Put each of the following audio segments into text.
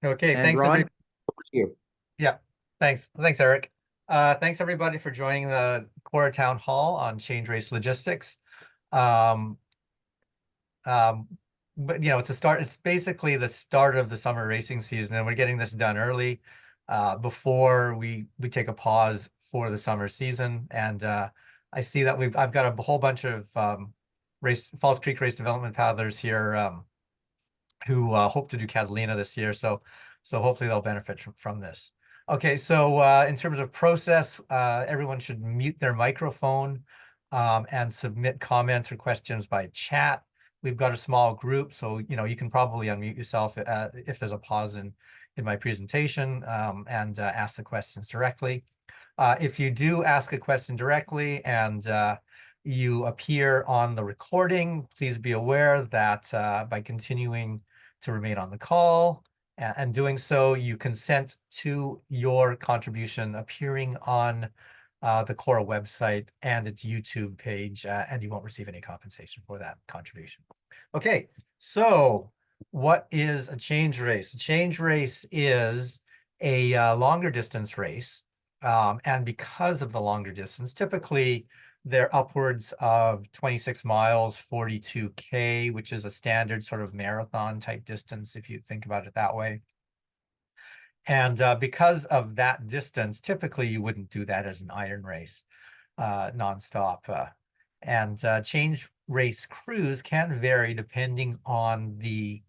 Okay, And thanks Ron, every over to you. yeah, thanks Eric. Thanks everybody for joining the CORA Town Hall on change race logistics. Um, um, but it's basically the start of the summer racing season, and we're getting this done early, before we take a pause for the summer season. And I see that I've got a whole bunch of Falls Creek race development paddlers here, who hope to do Catalina this year. So hopefully they'll benefit from this. Okay, so in terms of process, everyone should mute their microphone, and submit comments or questions by chat. We've got a small group, so you can probably unmute yourself if there's a pause in my presentation, and ask the questions directly. If you do ask a question directly and you appear on the recording, please be aware that by continuing to remain on the call and doing so, you consent to your contribution appearing on the CORA website and its YouTube page, and you won't receive any compensation for that contribution. Okay, so what is a change race? A change race is a longer distance race. And because of the longer distance, typically they're upwards of 26 miles, 42K, which is a standard sort of marathon type distance, if you think about it that way. And because of that distance, typically you wouldn't do that as an iron race, nonstop. And change race crews can vary depending on the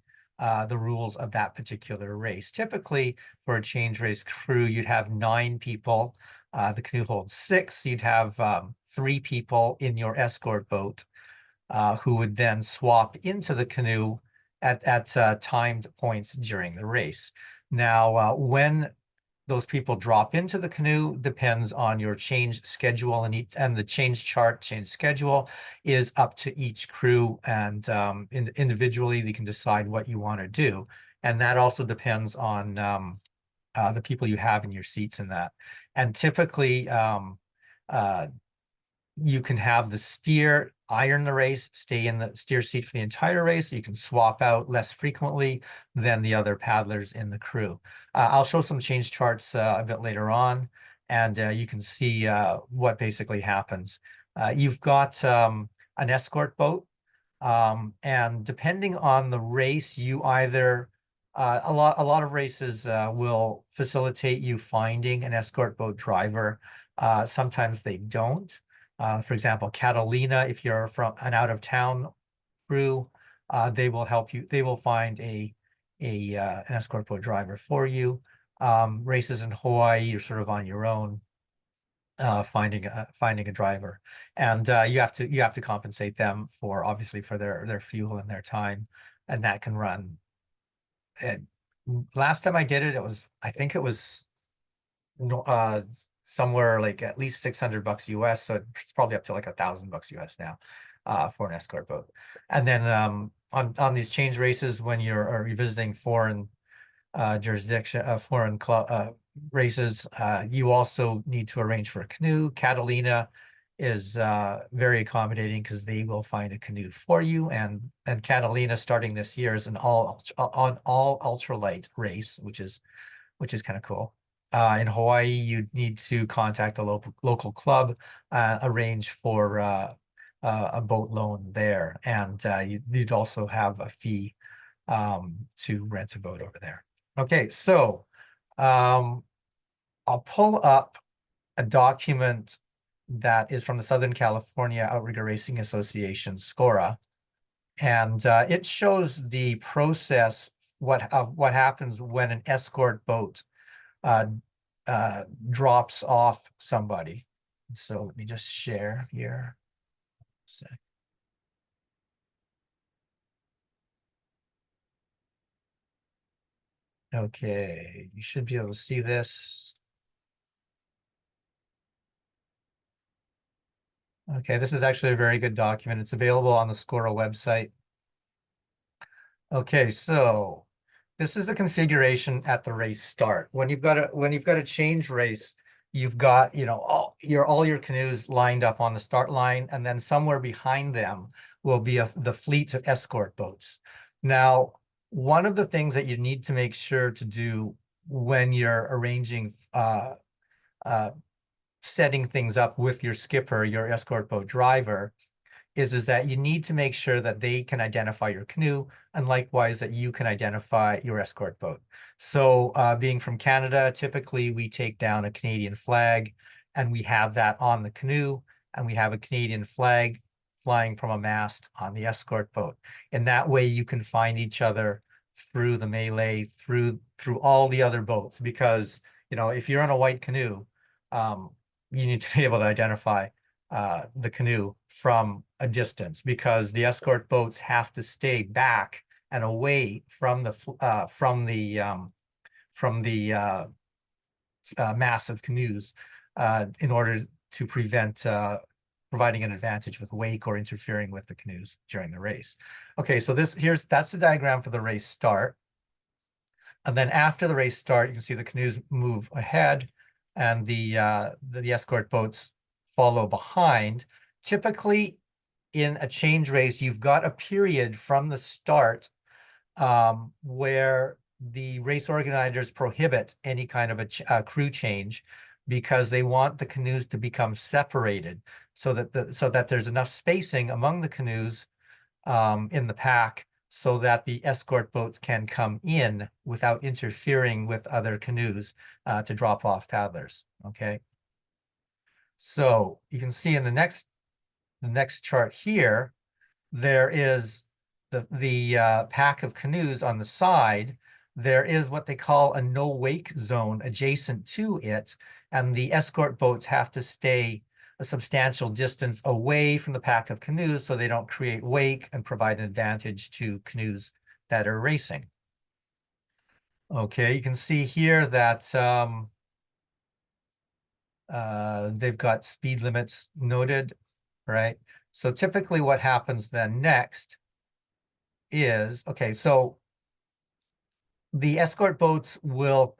rules of that particular race. Typically, for a change race crew, you'd have 9 people. The canoe holds 6. You'd have 3 people in your escort boat, who would then swap into the canoe at timed points during the race. Now, when those people drop into the canoe depends on your change schedule, and the change schedule is up to each crew, and individually they can decide what you want to do. And that also depends on the people you have in your seats in that. And typically, you can have the steer iron the race, stay in the steer seat for the entire race. You can swap out less frequently than the other paddlers in the crew. I'll show some change charts a bit later on, and you can see what basically happens. You've got an escort boat, and depending on the race, you either a lot of races will facilitate you finding an escort boat driver. Sometimes they don't. For example, Catalina, if you're from an out-of-town crew, they will help you. They will find an escort boat driver for you. Races in Hawaii, you're sort of on your own, finding a driver, and you have to compensate them for, obviously, for their fuel and their time, and that can run. Last time I did it, I think it was somewhere like at least $600 US. So it's probably up to like $1,000 US now, for an escort boat. And then on these change races, when you're visiting foreign jurisdiction, foreign club races, you also need to arrange for a canoe. Catalina is very accommodating because they will find a canoe for you. And Catalina, starting this year, is an all ultralight race, which is kind of cool. In Hawaii, you'd need to contact a local club, arrange for a boat loan there, and you'd also have a fee to rent a boat over there. Okay, so I'll pull up a document that is from the Southern California Outrigger Racing Association, SCORA, and it shows the process what happens when an escort boat uh, drops off somebody. So let me just share here. Okay, you should be able to see this. Okay, this is actually a very good document. It's available on the SCORA website. Okay, so this is the configuration at the race start. When you've got a change race, you've got, all your canoes lined up on the start line, and then somewhere behind them will be the fleet of escort boats. Now, one of the things that you need to make sure to do when you're arranging setting things up with your skipper, your escort boat driver, is that you need to make sure that they can identify your canoe, and likewise that you can identify your escort boat. So being from Canada, typically we take down a Canadian flag and we have that on the canoe, and we have a Canadian flag flying from a mast on the escort boat. In that way, you can find each other through the melee, through all the other boats, because if you're in a white canoe, you need to be able to identify the canoe from a distance, because the escort boats have to stay back and away from the massive canoes in order to prevent providing an advantage with wake or interfering with the canoes during the race. Okay, so that's the diagram for the race start. And then after the race start, you can see the canoes move ahead and the escort boats follow behind. Typically, in a change race, you've got a period from the start where the race organizers prohibit any kind of a crew change, because they want the canoes to become separated so that there's enough spacing among the canoes in the pack, so that the escort boats can come in without interfering with other canoes to drop off paddlers. Okay. So you can see in the next chart here, there is the pack of canoes on the side. There is what they call a no wake zone adjacent to it, and the escort boats have to stay a substantial distance away from the pack of canoes so they don't create wake and provide an advantage to canoes that are racing. Okay, you can see here that they've got speed limits noted, right? So typically what happens then next is, okay, so the escort boats will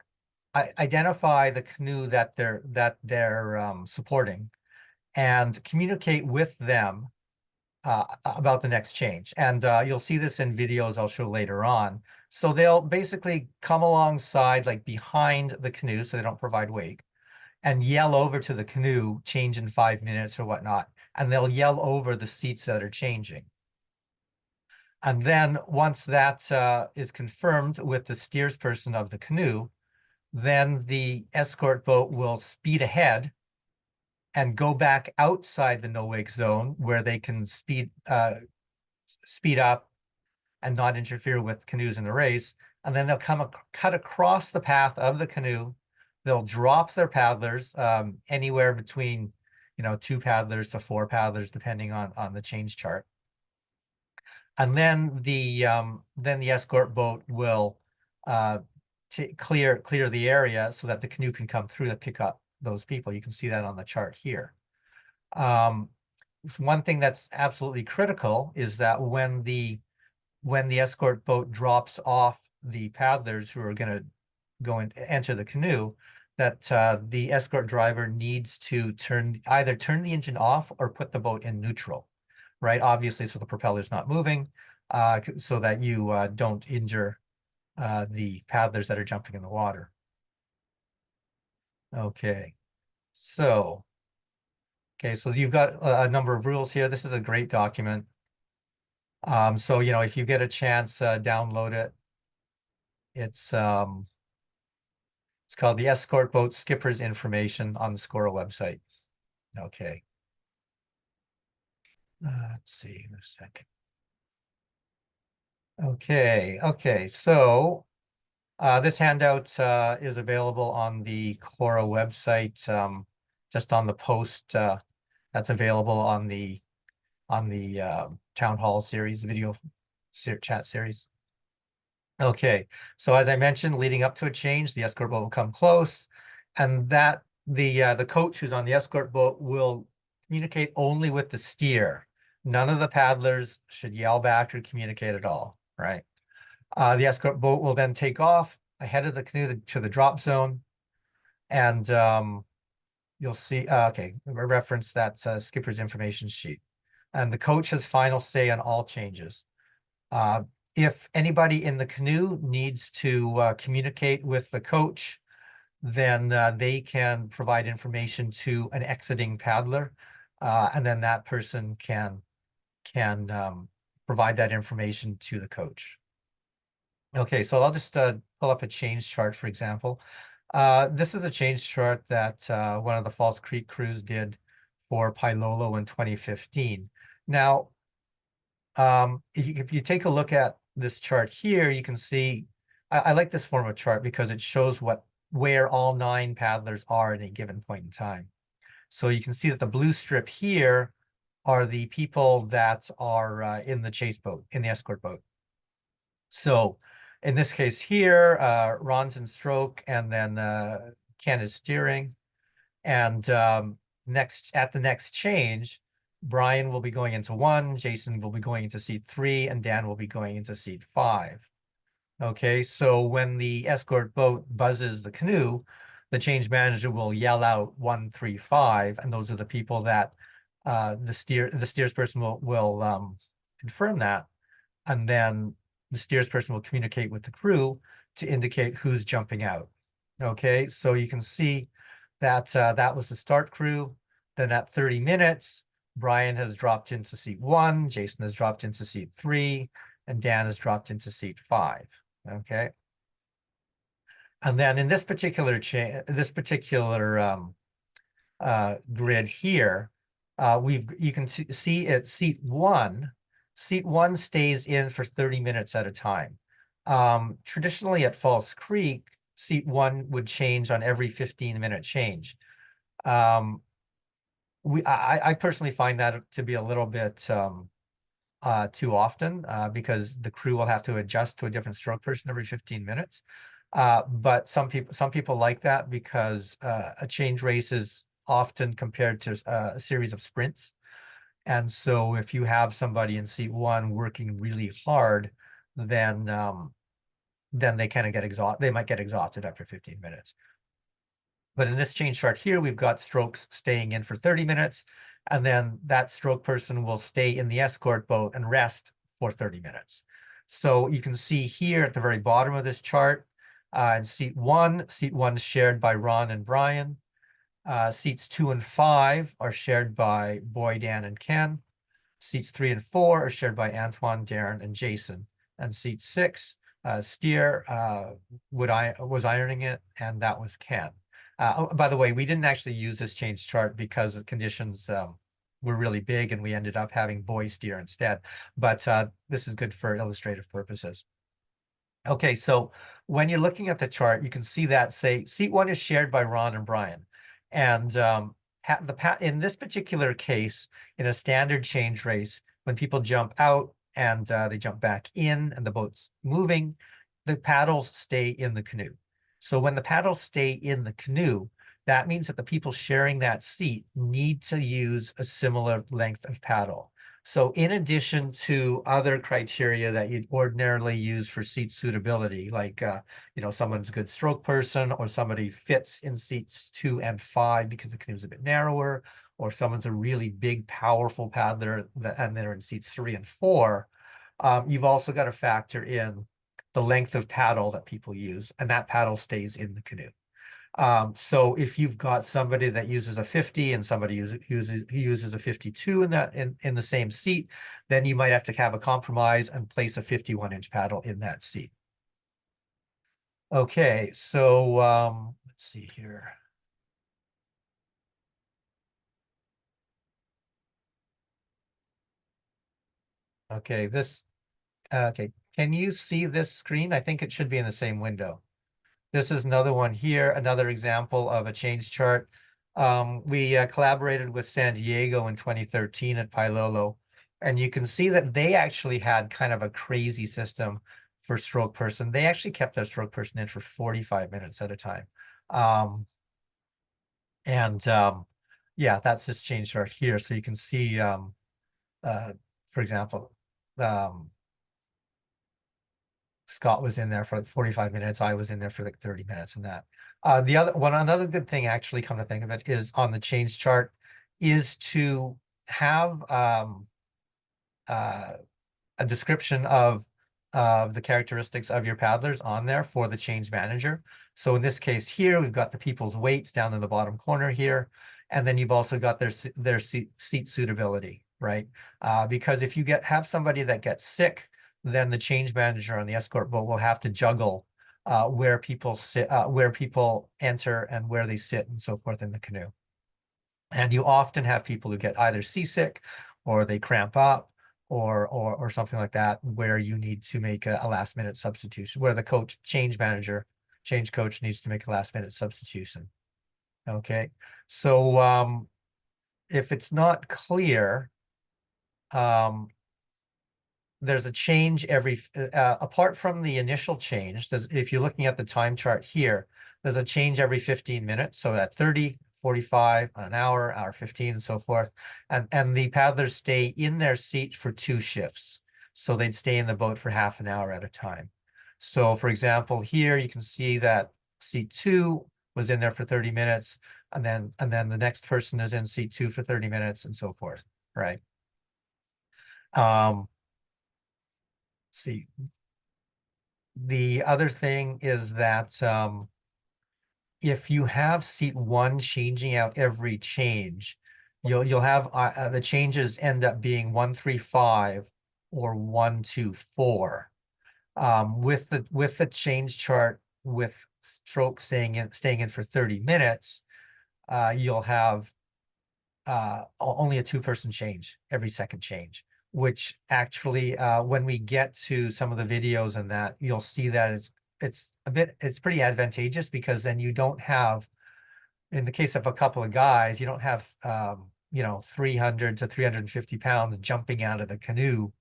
identify the canoe that they're supporting and communicate with them about the next change. And you'll see this in videos I'll show later on. So they'll basically come alongside, like behind the canoe, so they don't provide wake, and yell over to the canoe, change in 5 minutes or whatnot. And they'll yell over the seats that are changing. And then once that is confirmed with the steersperson of the canoe, then the escort boat will speed ahead and go back outside the no wake zone, where they can speed up and not interfere with canoes in the race. And then they'll cut across the path of the canoe. They'll drop their paddlers anywhere between 2 paddlers to 4 paddlers, depending on the change chart. And then the escort boat will clear the area so that the canoe can come through to pick up those people. You can see that on the chart here. One thing that's absolutely critical is that when the escort boat drops off the paddlers who are going to go and enter the canoe, that the escort driver needs to either turn the engine off or put the boat in neutral, right? Obviously, so the propeller's not moving, so that you don't injure the paddlers that are jumping in the water. Okay, so you've got a number of rules here. This is a great document. So if you get a chance, download it. It's called the Escort Boat Skipper's Information on the CORA website. Okay. Let's see in a second. Okay. So this handout is available on the CORA website, just on the post that's available on the Town Hall series, video chat series. Okay, so as I mentioned, leading up to a change, the escort boat will come close, and that the coach who's on the escort boat will communicate only with the steer. None of the paddlers should yell back or communicate at all, right? The escort boat will then take off ahead of the canoe to the drop zone, and you'll see, okay, reference that skipper's information sheet. And the coach has final say on all changes. If anybody in the canoe needs to communicate with the coach, then they can provide information to an exiting paddler, and then that person can provide that information to the coach. Okay, so I'll just pull up a change chart, for example. This is a change chart that one of the False Creek crews did for Pailolo in 2015. Now, if you take a look at this chart here, you can see, I like this form of chart because it shows where all 9 paddlers are at a given point in time. So you can see that the blue strip here are the people that are in the chase boat, in the escort boat. So in this case here, Ron's in stroke, and then Ken is steering. And at the next change, Brian will be going into 1, Jason will be going into seat 3, and Dan will be going into seat 5. Okay, so when the escort boat buzzes the canoe, the change manager will yell out 1, 3, 5, and those are the people that the steersperson will confirm that, and then the steersperson will communicate with the crew to indicate who's jumping out. Okay, so you can see that that was the start crew. Then at 30 minutes, Brian has dropped into seat 1, Jason has dropped into seat 3, and Dan has dropped into seat 5. Okay. And then in this particular grid here, you can see at seat 1. Seat 1 stays in for 30 minutes at a time. Traditionally at False Creek, seat 1 would change on every 15-minute change. I personally find that to be a little bit too often, because the crew will have to adjust to a different stroke person every 15 minutes. But some people like that because a change race is often compared to a series of sprints. And so if you have somebody in seat 1 working really hard, then they kind of get exhausted. They might get exhausted after 15 minutes. But in this change chart here, we've got strokes staying in for 30 minutes, and then that stroke person will stay in the escort boat and rest for 30 minutes. So you can see here at the very bottom of this chart, in seat 1 is shared by Ron and Brian. Seats 2 and 5 are shared by Boy, Dan, and Ken. Seats 3 and 4 are shared by Antoine, Darren, and Jason. And seat 6, Steer was ironing it, and that was Ken. Oh, by the way, we didn't actually use this change chart because the conditions were really big, and we ended up having Boy steer instead. But this is good for illustrative purposes. Okay, so when you're looking at the chart, you can see that, say, seat 1 is shared by Ron and Brian. And in this particular case, in a standard change race, when people jump out and they jump back in and the boat's moving, the paddles stay in the canoe. So when the paddles stay in the canoe, that means that the people sharing that seat need to use a similar length of paddle. So in addition to other criteria that you'd ordinarily use for seat suitability, like, someone's a good stroke person, or somebody fits in seats 2 and 5 because the canoe's a bit narrower, or someone's a really big, powerful paddler and they're in seats 3 and 4, you've also got to factor in the length of paddle that people use, and that paddle stays in the canoe. So if you've got somebody that uses a 50 and somebody uses a 52 in the same seat, then you might have to have a compromise and place a 51-inch paddle in that seat. Okay, so let's see here. Okay, okay, can you see this screen? I think it should be in the same window. This is another one here, another example of a change chart. We collaborated with San Diego in 2013 at Pailolo, and you can see that they actually had kind of a crazy system for stroke person. They actually kept their stroke person in for 45 minutes at a time. Yeah, that's this change chart here. So you can see, for example, Scott was in there for like 45 minutes. I was in there for like 30 minutes and that. Another good thing, actually, come to think of it, is on the change chart is to have a description of of the characteristics of your paddlers on there for the change manager. So in this case here, we've got the people's weights down in the bottom corner here. And then you've also got their seat suitability, right? Because if you have somebody that gets sick, then the change manager on the escort boat will have to juggle where people sit, where people enter and where they sit and so forth in the canoe. And you often have people who get either seasick or they cramp up or something like that, where you need to make a last minute substitution, where the change coach needs to make a last minute substitution. Okay, so if it's not clear, there's a change every, apart from the initial change, if you're looking at the time chart here, there's a change every 15 minutes. So at 30, 45, an hour 15, and so forth. And the paddlers stay in their seat for 2 shifts. So they'd stay in the boat for half an hour at a time. So for example, here you can see that seat 2 was in there for 30 minutes, and then the next person is in seat 2 for 30 minutes, and so forth, right? See, the other thing is that if you have seat 1 changing out every change, you'll have the changes end up being 1, 3, 5 or 1, 2, 4. With the change chart with stroke staying in for 30 minutes, you'll have only a 2-person change every second change, which actually when we get to some of the videos and that, you'll see that it's pretty advantageous, because then you don't have, in the case of a couple of guys, you don't have 300 to 350 pounds jumping out of the canoe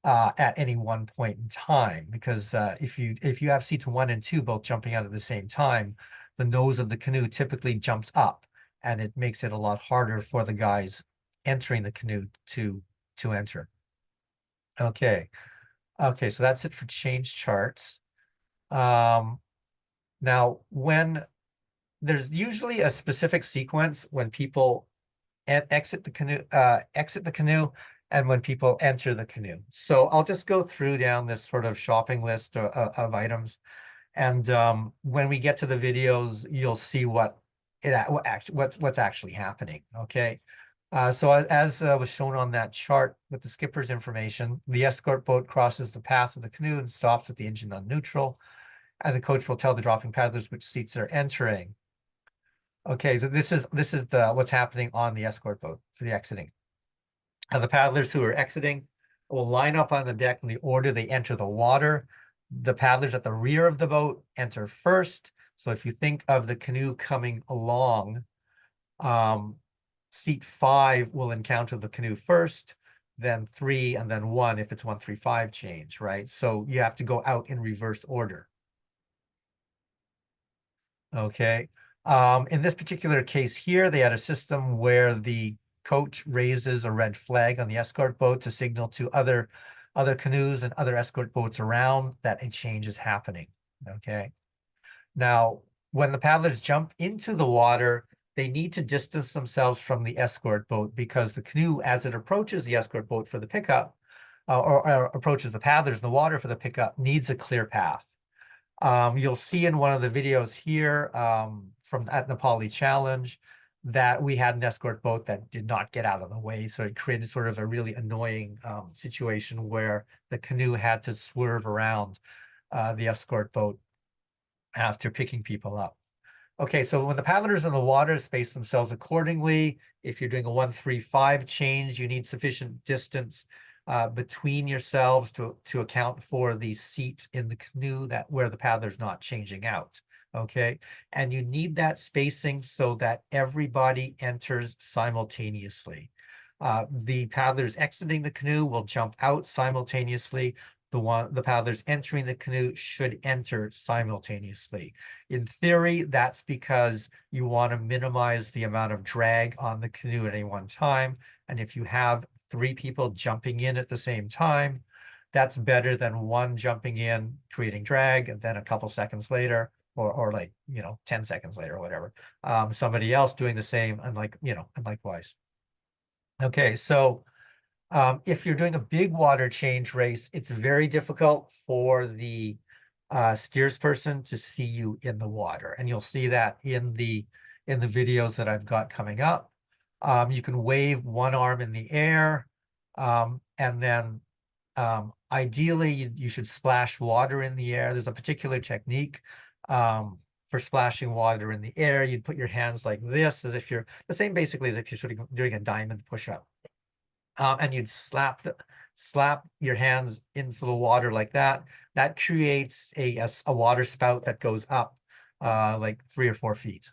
at any one point in time, because if you have seats 1 and 2 both jumping out at the same time, the nose of the canoe typically jumps up, and it makes it a lot harder for the guys entering the canoe to enter. Okay, so that's it for change charts. Now, when there's usually a specific sequence when people exit the canoe, and when people enter the canoe. So I'll just go through down this sort of shopping list of items, and when we get to the videos, you'll see what's actually happening. Okay. So as was shown on that chart with the skipper's information, the escort boat crosses the path of the canoe and stops with the engine on neutral, and the coach will tell the dropping paddlers which seats they're entering. Okay, so this is what's happening on the escort boat for the exiting. The paddlers who are exiting will line up on the deck in the order they enter the water. The paddlers at the rear of the boat enter first. So if you think of the canoe coming along, seat 5 will encounter the canoe first, then 3, and then 1 if it's 1, 3, 5 change, right? So you have to go out in reverse order. Okay. In this particular case here, they had a system where the coach raises a red flag on the escort boat to signal to other canoes and other escort boats around that a change is happening. Okay. Now, when the paddlers jump into the water, they need to distance themselves from the escort boat, because the canoe, as it approaches the escort boat for the pickup, or approaches the paddlers in the water for the pickup, needs a clear path. You'll see in one of the videos here from at Nepali Challenge that we had an escort boat that did not get out of the way. So it created sort of a really annoying situation where the canoe had to swerve around the escort boat after picking people up. Okay, so when the paddlers in the water, space themselves accordingly. If you're doing a 1, 3, 5 change, you need sufficient distance between yourselves to account for the seat in the canoe where the paddler's not changing out. Okay, and you need that spacing so that everybody enters simultaneously. The paddlers exiting the canoe will jump out simultaneously. The paddlers entering the canoe should enter simultaneously. In theory, that's because you want to minimize the amount of drag on the canoe at any one time. And if you have 3 people jumping in at the same time, that's better than one jumping in, creating drag, and then a couple seconds later, or like 10 seconds later or whatever, somebody else doing the same, and likewise. Okay, so If you're doing a big water change race, it's very difficult for the steersperson to see you in the water, and you'll see that in the videos that I've got coming up. You can wave one arm in the air, and then ideally you should splash water in the air. There's a particular technique for splashing water in the air. You'd put your hands like this, as if you're the same basically as if you're sort of doing a diamond push-up. And you'd slap your hands into the water like that. That creates a water spout that goes up like 3 or 4 feet.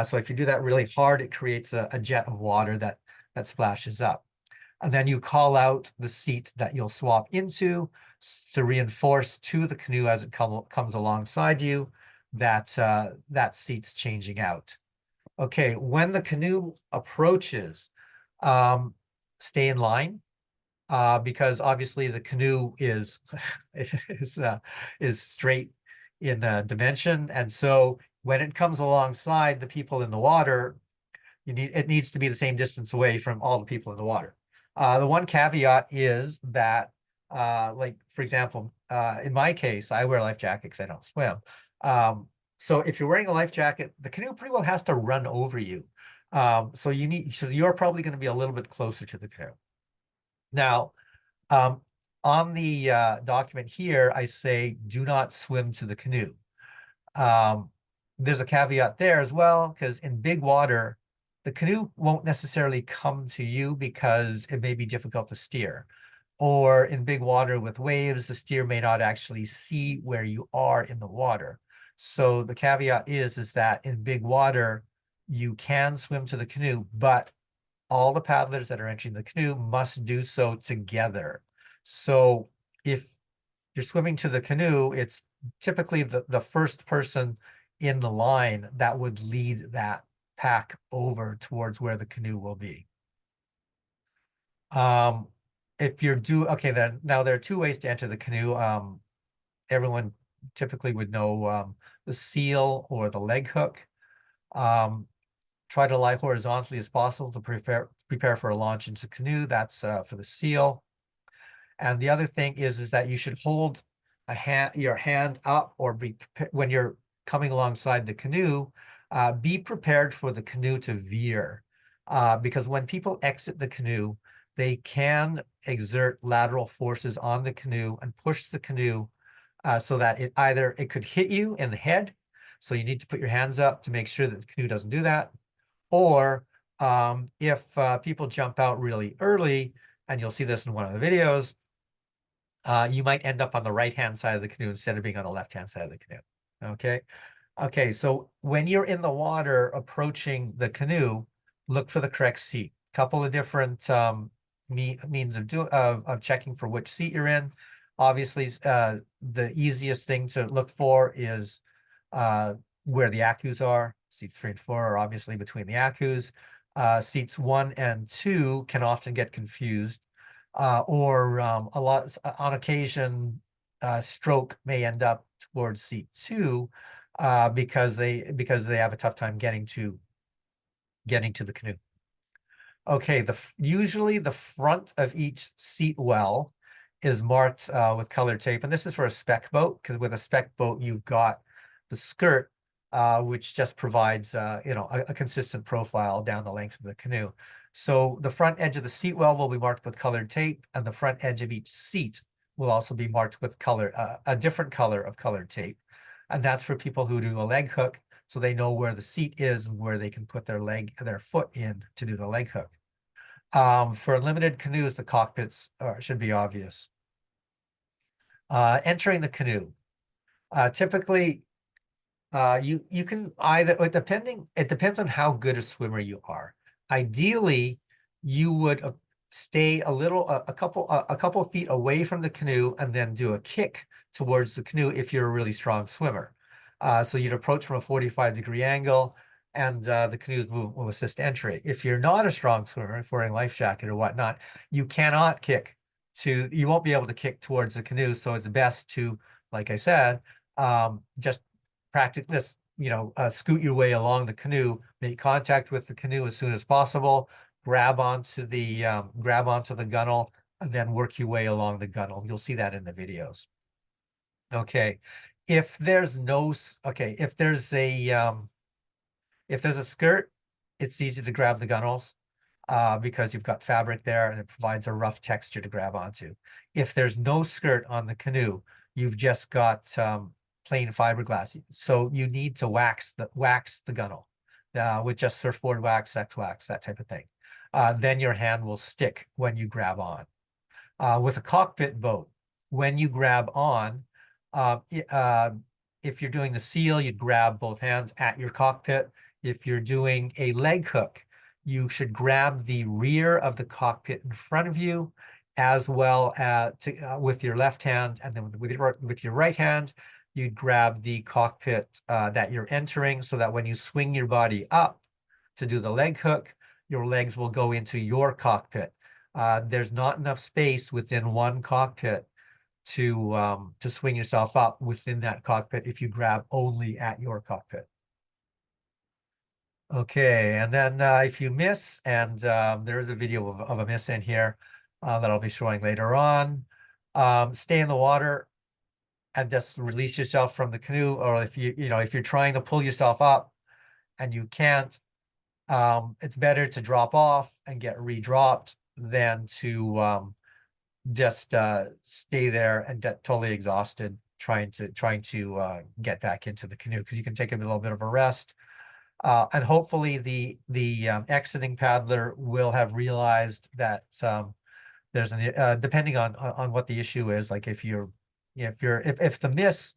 So if you do that really hard, it creates a jet of water that splashes up. And then you call out the seat that you'll swap into to reinforce to the canoe as it comes alongside you that that seat's changing out. Okay, when the canoe approaches, stay in line, because obviously the canoe is is straight in the dimension, and so when it comes alongside the people in the water, it needs to be the same distance away from all the people in the water. The one caveat is that, like for example, in my case, I wear a life jacket because I don't swim. So if you're wearing a life jacket, the canoe pretty well has to run over you. So you're probably going to be a little bit closer to the canoe. Now, on the document here, I say, do not swim to the canoe. There's a caveat there as well, because in big water, the canoe won't necessarily come to you because it may be difficult to steer. Or in big water with waves, the steer may not actually see where you are in the water. So the caveat is that in big water, you can swim to the canoe, but all the paddlers that are entering the canoe must do so together. So if you're swimming to the canoe, it's typically the first person in the line that would lead that pack over towards where the canoe will be. If you're okay, then now there are 2 ways to enter the canoe. Everyone typically would know the seal or the leg hook. Try to lie horizontally as possible to prepare for a launch into canoe. That's for the seal. And the other thing is that you should hold your hand up, or when you're coming alongside the canoe, be prepared for the canoe to veer, because when people exit the canoe, they can exert lateral forces on the canoe and push the canoe so that it could hit you in the head. So you need to put your hands up to make sure that the canoe doesn't do that. Or if people jump out really early, and you'll see this in one of the videos, you might end up on the right-hand side of the canoe instead of being on the left-hand side of the canoe. Okay, so when you're in the water approaching the canoe, look for the correct seat. Couple of different means of checking for which seat you're in. Obviously, the easiest thing to look for is where the acus are. Seats 3 and 4 are obviously between the acus. Seats 1 and 2 can often get confused, or on occasion, stroke may end up towards seat 2 because they have a tough time getting to the canoe. Okay, usually the front of each seat well is marked with colored tape, and this is for a spec boat, because with a spec boat you've got the skirt, which just provides a consistent profile down the length of the canoe. So the front edge of the seat well will be marked with colored tape, and the front edge of each seat will also be marked with a different color of colored tape, and that's for people who do a leg hook, so they know where the seat is and where they can put their foot in to do the leg hook. For limited canoes, the cockpits should be obvious. Entering the canoe. Typically, you can either, it depends on how good a swimmer you are. Ideally, you would stay a couple feet away from the canoe and then do a kick towards the canoe if you're a really strong swimmer. So you'd approach from a 45-degree angle, and the canoe's movement will assist entry. If you're not a strong swimmer, if wearing a life jacket or whatnot, you won't be able to kick towards the canoe. So it's best to, like I said, just practice this, scoot your way along the canoe, make contact with the canoe as soon as possible, grab onto the gunnel, and then work your way along the gunnel. You'll see that in the videos. Okay, if there's a skirt, it's easy to grab the gunnels because you've got fabric there and it provides a rough texture to grab onto. If there's no skirt on the canoe, you've just got plain fiberglass. So you need to wax the gunnel with just surfboard wax, X-wax, that type of thing. Then your hand will stick when you grab on. With a cockpit boat, when you grab on, if you're doing the seal, you'd grab both hands at your cockpit. If you're doing a leg hook, you should grab the rear of the cockpit in front of you, as well as with your left hand, and then with your right hand, you'd grab the cockpit that you're entering, so that when you swing your body up to do the leg hook, your legs will go into your cockpit. There's not enough space within one cockpit to swing yourself up within that cockpit if you grab only at your cockpit. Okay, and then if you miss, and there is a video of a miss in here that I'll be showing later on, stay in the water and just release yourself from the canoe. Or if if you're trying to pull yourself up and you can't, it's better to drop off and get re-dropped than to just stay there and get totally exhausted trying to get back into the canoe, because you can take a little bit of a rest. And hopefully the exiting paddler will have realized that there's an depending on what the issue is. Like if the miss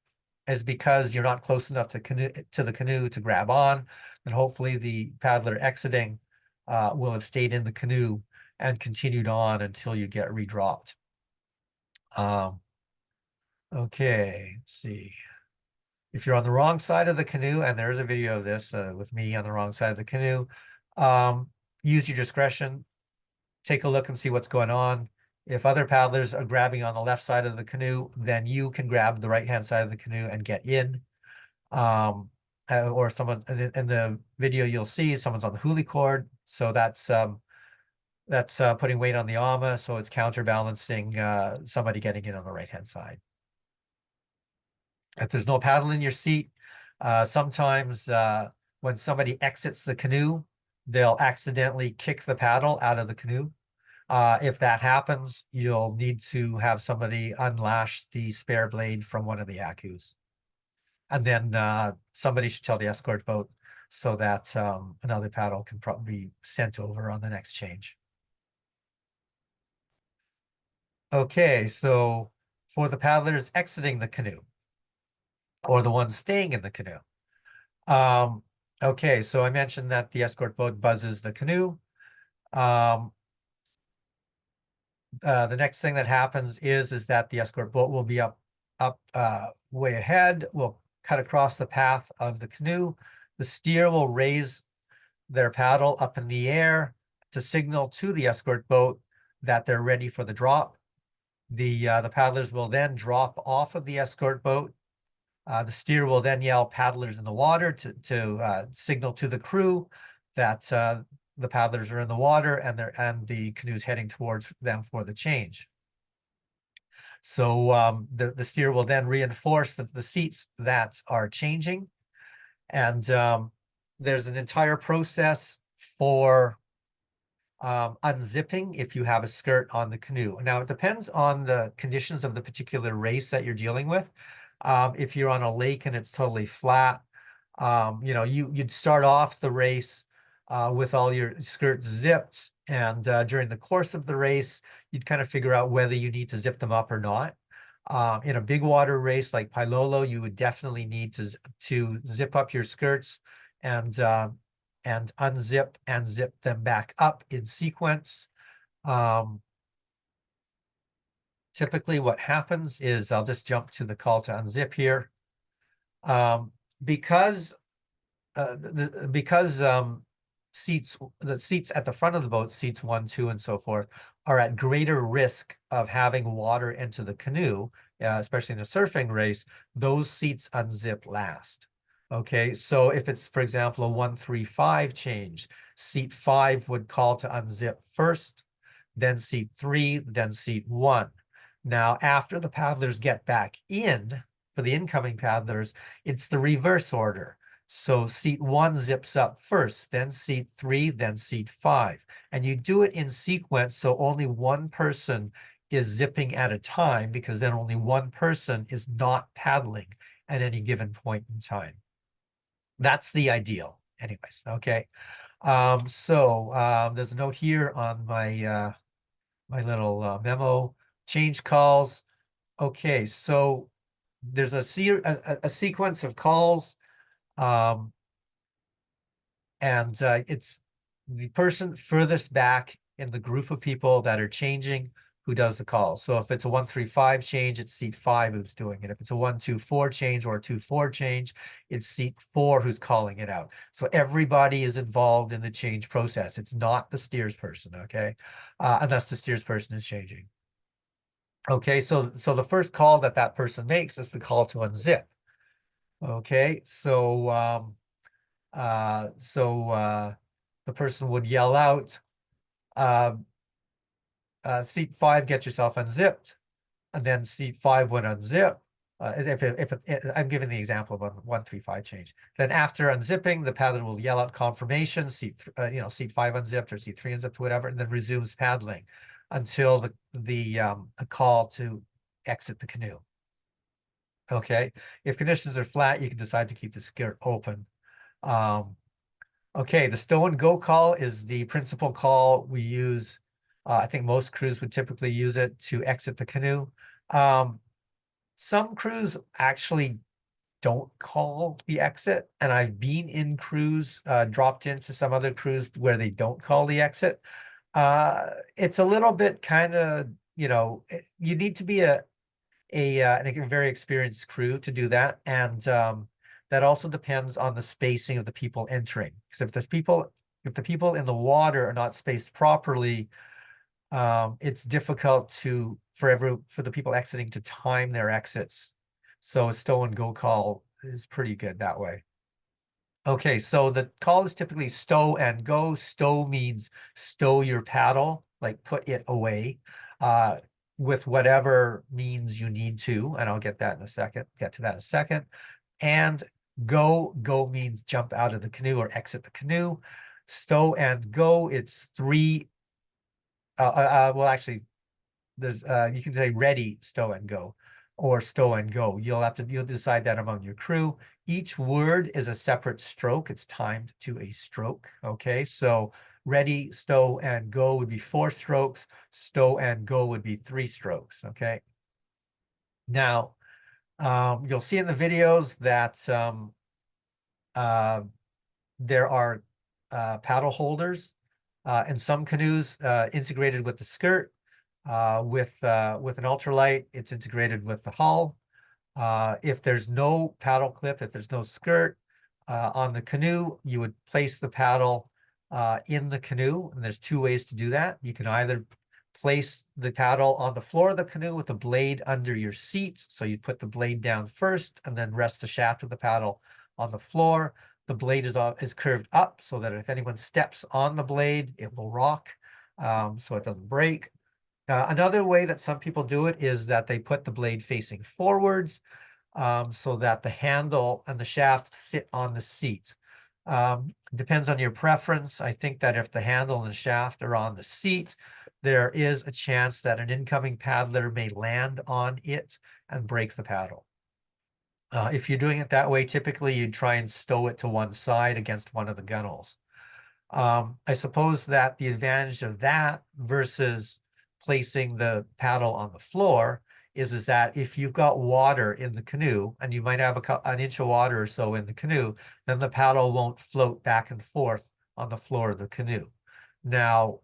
is because you're not close enough to the canoe to grab on, then hopefully the paddler exiting will have stayed in the canoe and continued on until you get re-dropped. Okay, let's see. If you're on the wrong side of the canoe, and there is a video of this with me on the wrong side of the canoe, use your discretion. Take a look and see what's going on. If other paddlers are grabbing on the left side of the canoe, then you can grab the right-hand side of the canoe and get in. Or someone in the video, you'll see someone's on the hula cord. So that's putting weight on the ama, so it's counterbalancing somebody getting in on the right-hand side. If there's no paddle in your seat, sometimes when somebody exits the canoe, they'll accidentally kick the paddle out of the canoe. If that happens, you'll need to have somebody unlash the spare blade from one of the acus. And then somebody should tell the escort boat so that another paddle can probably be sent over on the next change. Okay, so for the paddlers exiting the canoe, or the ones staying in the canoe. Okay, so I mentioned that the escort boat buzzes the canoe. The next thing that happens is that the escort boat will be up way ahead, will cut across the path of the canoe. The steer will raise their paddle up in the air to signal to the escort boat that they're ready for the drop. The paddlers will then drop off of the escort boat. The steer will then yell "paddlers in the water" to signal to the crew that the paddlers are in the water and the canoe's heading towards them for the change. So the steer will then reinforce the seats that are changing, and there's an entire process for unzipping if you have a skirt on the canoe. Now, it depends on the conditions of the particular race that you're dealing with. If you're on a lake and it's totally flat, you'd start off the race with all your skirts zipped, and during the course of the race, you'd kind of figure out whether you need to zip them up or not. In a big water race like Pailolo, you would definitely need to zip up your skirts and unzip and zip them back up in sequence. Typically what happens is, I'll just jump to the call to unzip here. Because the seats at the front of the boat, seats 1, 2, and so forth, are at greater risk of having water into the canoe, especially in a surfing race, those seats unzip last. Okay, so if it's, for example, a 1-3-5 change, seat 5 would call to unzip first, then seat 3, then seat 1. Now, after the paddlers get back in, for the incoming paddlers, it's the reverse order. So seat 1 zips up first, then seat 3, then seat 5. And you do it in sequence, so only one person is zipping at a time, because then only one person is not paddling at any given point in time. That's the ideal anyways. Okay. There's a note here on my my little memo. Change calls. Okay, so there's a sequence of calls, and it's the person furthest back in the group of people that are changing who does the call. So if it's a 1-3-5 change, it's seat 5 who's doing it. If it's a 1-2-4 change or a 2-4 change, it's seat 4 who's calling it out. So everybody is involved in the change process. It's not the steers person, okay? Unless the steers person is changing. Okay, so the first call that person makes is the call to unzip. Okay, the person would yell out, seat 5, get yourself unzipped, and then seat 5 would unzip. I'm giving the example of a 1-3-5 change. Then after unzipping, the paddler will yell out confirmation, seat 5 unzipped or seat 3 unzipped, whatever, and then resumes paddling until a call to exit the canoe. Okay, if conditions are flat, you can decide to keep the skirt open. Okay, the stow and go call is the principal call we use. I think most crews would typically use it to exit the canoe. Some crews actually don't call the exit, and I've been in crews, dropped into some other crews where they don't call the exit. It's a little bit kind of, you need to be a very experienced crew to do that, and that also depends on the spacing of the people entering. Because if the people in the water are not spaced properly, it's difficult for the people exiting to time their exits. So a stow and go call is pretty good that way. Okay, so the call is typically stow and go. Stow means stow your paddle, like put it away, with whatever means you need to, and I'll get to that in a second. And go means jump out of the canoe or exit the canoe. Stow and go, it's three. Well, actually, there's you can say ready, stow and go, or stow and go. You'll decide that among your crew. Each word is a separate stroke. It's timed to a stroke. Okay, so ready, stow, and go would be 4 strokes. Stow and go would be 3 strokes. Okay. Now, you'll see in the videos that there are paddle holders in some canoes integrated with the skirt. With an ultralight, it's integrated with the hull. If there's no paddle clip, if there's no skirt on the canoe, you would place the paddle in the canoe, and there's 2 ways to do that. You can either place the paddle on the floor of the canoe with the blade under your seat. So you put the blade down first and then rest the shaft of the paddle on the floor. The blade is curved up so that if anyone steps on the blade, it will rock, so it doesn't break. Another way that some people do it is that they put the blade facing forwards, so that the handle and the shaft sit on the seat. Depends on your preference. I think that if the handle and the shaft are on the seat, there is a chance that an incoming paddler may land on it and break the paddle. If you're doing it that way, typically you'd try and stow it to one side against one of the gunnels. I suppose that the advantage of that versus placing the paddle on the floor is that if you've got water in the canoe, and you might have an inch of water or so in the canoe, then the paddle won't float back and forth on the floor of the canoe. Now,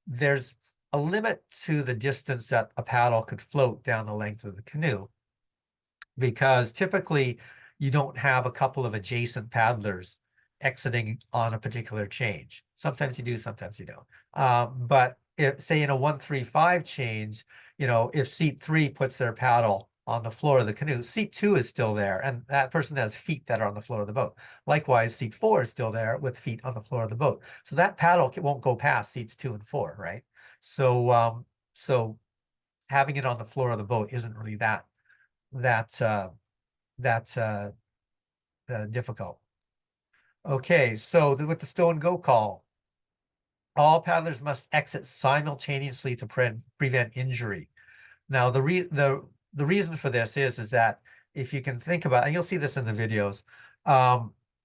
there's a limit to the distance that a paddle could float down the length of the canoe, because typically you don't have a couple of adjacent paddlers exiting on a particular change. Sometimes you do, sometimes you don't. But if, say in a 1-3-5 change, if seat 3 puts their paddle on the floor of the canoe, seat 2 is still there, and that person has feet that are on the floor of the boat. Likewise, seat 4 is still there with feet on the floor of the boat. So that paddle won't go past seats 2 and 4, right? So having it on the floor of the boat isn't really that difficult. Okay, so with the stow and go call, all paddlers must exit simultaneously to prevent injury. Now, the reason for this is that if you can think about, and you'll see this in the videos,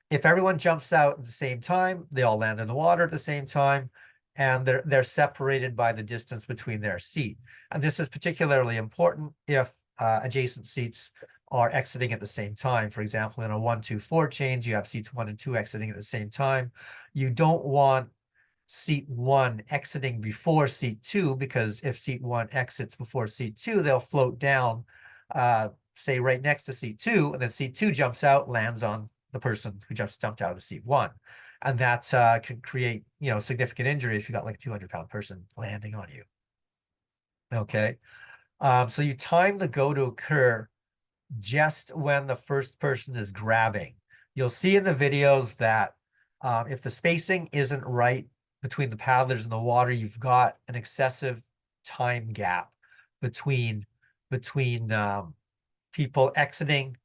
if everyone jumps out at the same time, they all land in the water at the same time, and they're separated by the distance between their seat. And this is particularly important if adjacent seats are exiting at the same time. For example, in a 1-2-4 change, you have seats 1 and 2 exiting at the same time. You don't want seat 1 exiting before seat 2, because if seat 1 exits before seat 2, they'll float down, say right next to seat 2, and then seat 2 jumps out, lands on the person who just jumped out of seat 1. And that can create, significant injury if you got like a 200-pound person landing on you. Okay. So you time the go to occur just when the first person is grabbing. You'll see in the videos that if the spacing isn't right between the paddlers in the water, you've got an excessive time gap between people exiting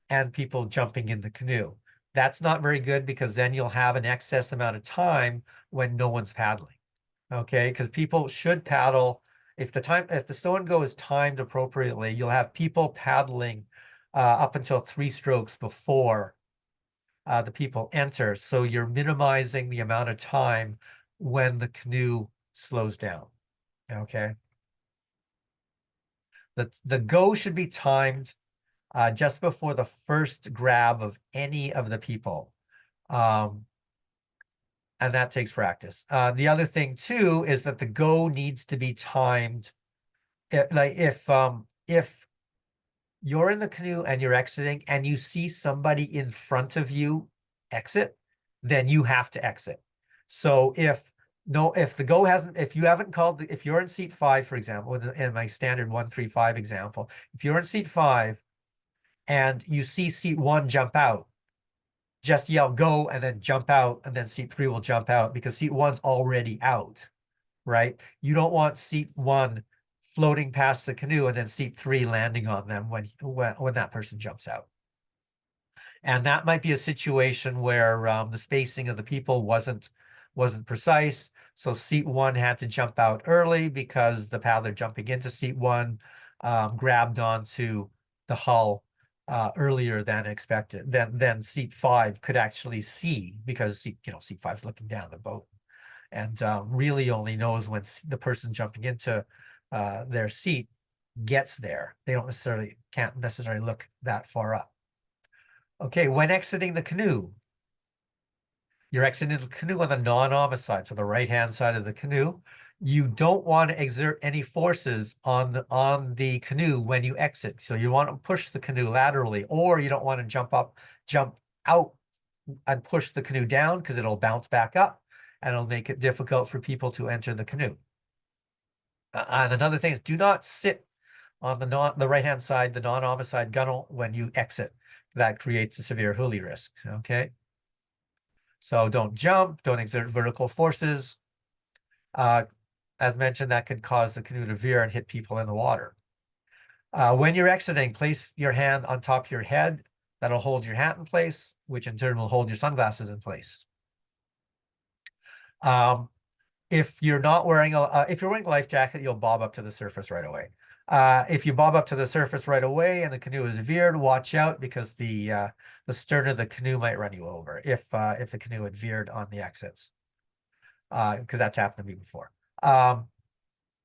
and people jumping in the canoe. That's not very good, because then you'll have an excess amount of time when no one's paddling. Okay, because people should paddle. If the stow and go is timed appropriately, you'll have people paddling up until 3 strokes before the people enter. So you're minimizing the amount of time when the canoe slows down. Okay. The go should be timed just before the first grab of any of the people. And that takes practice. The other thing too is that the go needs to be timed. If you're in the canoe and you're exiting and you see somebody in front of you exit, then you have to exit. So if you haven't called, if you're in seat 5, for example, in my standard 1-3-5 example, if you're in seat 5 and you see seat 1 jump out, just yell go and then jump out, and then seat 3 will jump out, because seat 1's already out, right? You don't want seat 1 floating past the canoe and then seat 3 landing on them when that person jumps out. And that might be a situation where the spacing of the people wasn't precise. So seat 1 had to jump out early because the paddler jumping into seat 1 grabbed onto the hull earlier than expected. Then seat 5 could actually see, because seat 5 is looking down the boat, and really only knows when the person jumping into their seat gets there. They can't necessarily look that far up. Okay, when exiting the canoe, you're exiting the canoe on the non-homicide, so the right-hand side of the canoe. You don't want to exert any forces on the canoe when you exit. So you want to push the canoe laterally, or you don't want to jump out and push the canoe down, because it'll bounce back up and it'll make it difficult for people to enter the canoe. And another thing is, do not sit on the right-hand side, the non-homicide gunnel, when you exit. That creates a severe huli risk, okay? So don't jump, don't exert vertical forces. As mentioned, that could cause the canoe to veer and hit people in the water. When you're exiting, place your hand on top of your head. That'll hold your hat in place, which in turn will hold your sunglasses in place. If you're wearing a life jacket, you'll bob up to the surface right away. If you bob up to the surface right away and the canoe is veered, watch out, because the stern of the canoe might run you over if the canoe had veered on the exits, because that's happened to me before.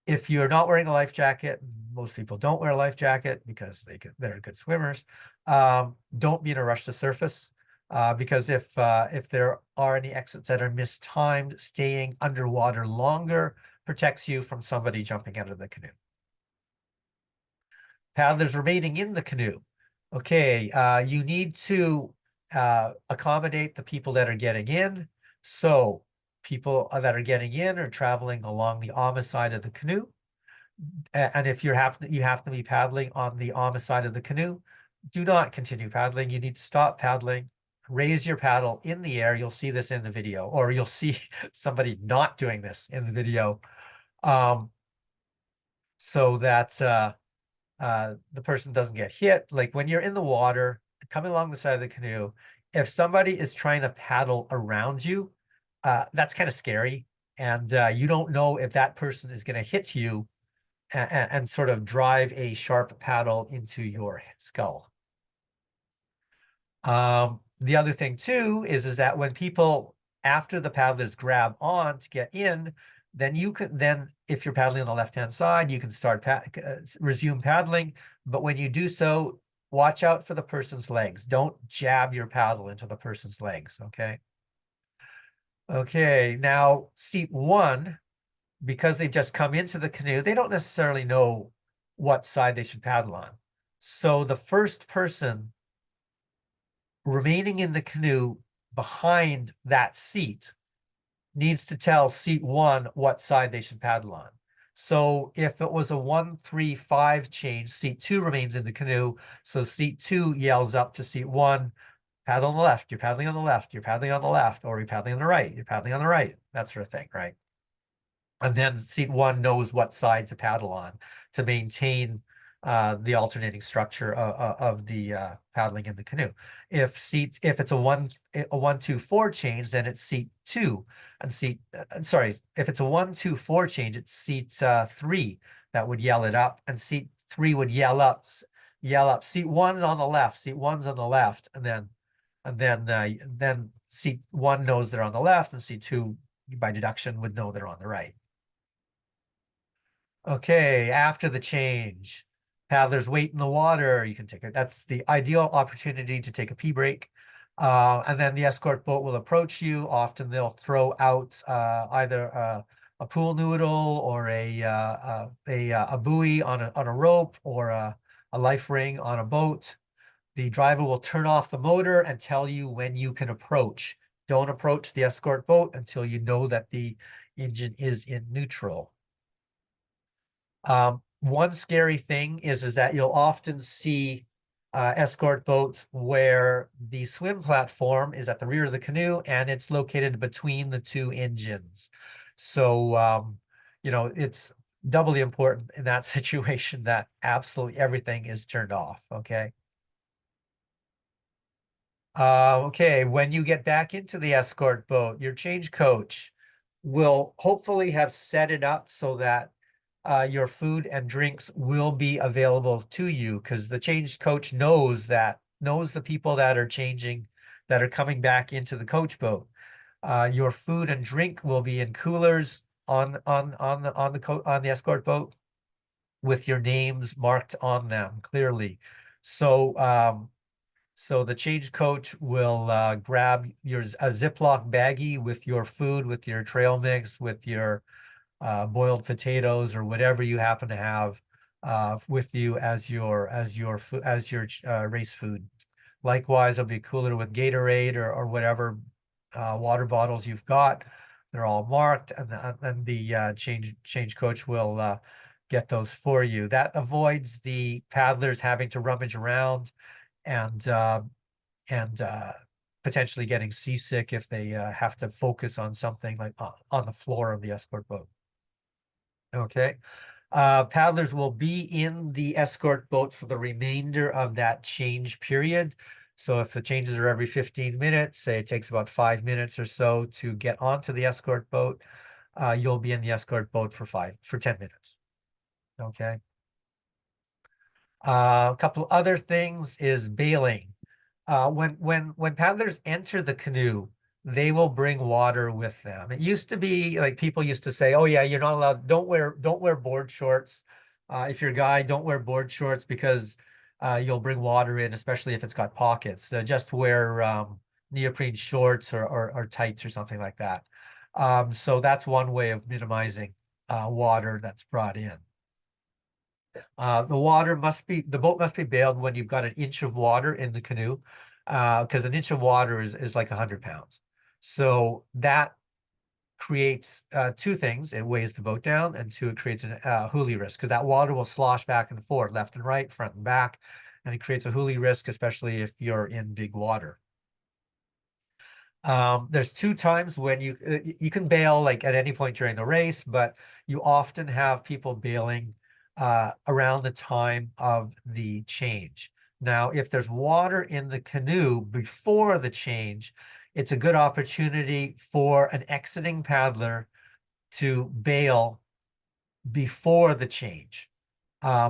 If you're not wearing a life jacket, most people don't wear a life jacket because they're good swimmers. Don't be in a rush to surface, because if there are any exits that are mistimed, staying underwater longer protects you from somebody jumping out of the canoe. Paddlers remaining in the canoe. Okay, you need to accommodate the people that are getting in. So people that are getting in are traveling along the opposite side of the canoe. And if you have to be paddling on the side of the canoe, do not continue paddling. You need to stop paddling, raise your paddle in the air. You'll see this in the video, or you'll see somebody not doing this in the video, so that the person doesn't get hit. Like when you're in the water, coming along the side of the canoe, if somebody is trying to paddle around you, that's kind of scary. And you don't know if that person is going to hit you and sort of drive a sharp paddle into your skull. The other thing too is that when people, after the paddlers grab on to get in, then you can, then if you're paddling on the left-hand side, you can start resume paddling. But when you do so, watch out for the person's legs. Don't jab your paddle into the person's legs, okay? Okay, now seat one, because they've just come into the canoe, they don't necessarily know what side they should paddle on. So the first person remaining in the canoe behind that seat needs to tell seat one what side they should paddle on. So if it was a 1-3-5 change, seat two remains in the canoe. So seat two yells up to seat one, paddle on the left, you're paddling on the left, you're paddling on the left, or you're paddling on the right, you're paddling on the right, that sort of thing, right? And then seat one knows what side to paddle on to maintain the alternating structure of the paddling in the canoe. If it's a 1-2-4 change, then it's seat two, and sorry, if it's a 1-2-4 change, it's seat three that would yell it up, and seat three would yell up. Seat one's on the left. Seat one's on the left, and then seat one knows they're on the left, and seat two, by deduction, would know they're on the right. Okay, after the change, paddlers wait in the water. You can take it. That's the ideal opportunity to take a pee break. And then the escort boat will approach you. Often they'll throw out either a pool noodle or a buoy on a rope, or a life ring on a boat. The driver will turn off the motor and tell you when you can approach. Don't approach the escort boat until you know that the engine is in neutral. One scary thing is that you'll often see escort boats where the swim platform is at the rear of the canoe and it's located between the two engines. So, it's doubly important in that situation that absolutely everything is turned off, okay? Okay, when you get back into the escort boat, your change coach will hopefully have set it up so that your food and drinks will be available to you, because the change coach knows the people that are changing, that are coming back into the coach boat. Your food and drink will be in coolers on the escort boat with your names marked on them clearly. So the change coach will grab a Ziploc baggie with your food, with your trail mix, with your boiled potatoes, or whatever you happen to have with you as your race food. Likewise, there'll be a cooler with Gatorade or whatever water bottles you've got. They're all marked, and the change coach will get those for you. That avoids the paddlers having to rummage around and potentially getting seasick if they have to focus on something like on the floor of the escort boat. Okay. Paddlers will be in the escort boat for the remainder of that change period. So if the changes are every 15 minutes, say it takes about 5 minutes or so to get onto the escort boat, you'll be in the escort boat for 10 minutes. Okay. A couple other things is bailing. When paddlers enter the canoe, they will bring water with them. It used to be like people used to say, "Oh yeah, you're not allowed. Don't wear board shorts. If you're a guy, don't wear board shorts because you'll bring water in, especially if it's got pockets. Just wear neoprene shorts or tights or something like that." So that's one way of minimizing water that's brought in. The boat must be bailed when you've got an inch of water in the canoe, because an inch of water is like 100 pounds. So that creates two things. It weighs the boat down, and two, it creates a hoolie risk, because that water will slosh back and forth, left and right, front and back, and it creates a hoolie risk, especially if you're in big water. There's two times when you can bail like at any point during the race, but you often have people bailing around the time of the change. Now, if there's water in the canoe before the change, it's a good opportunity for an exiting paddler to bail before the change,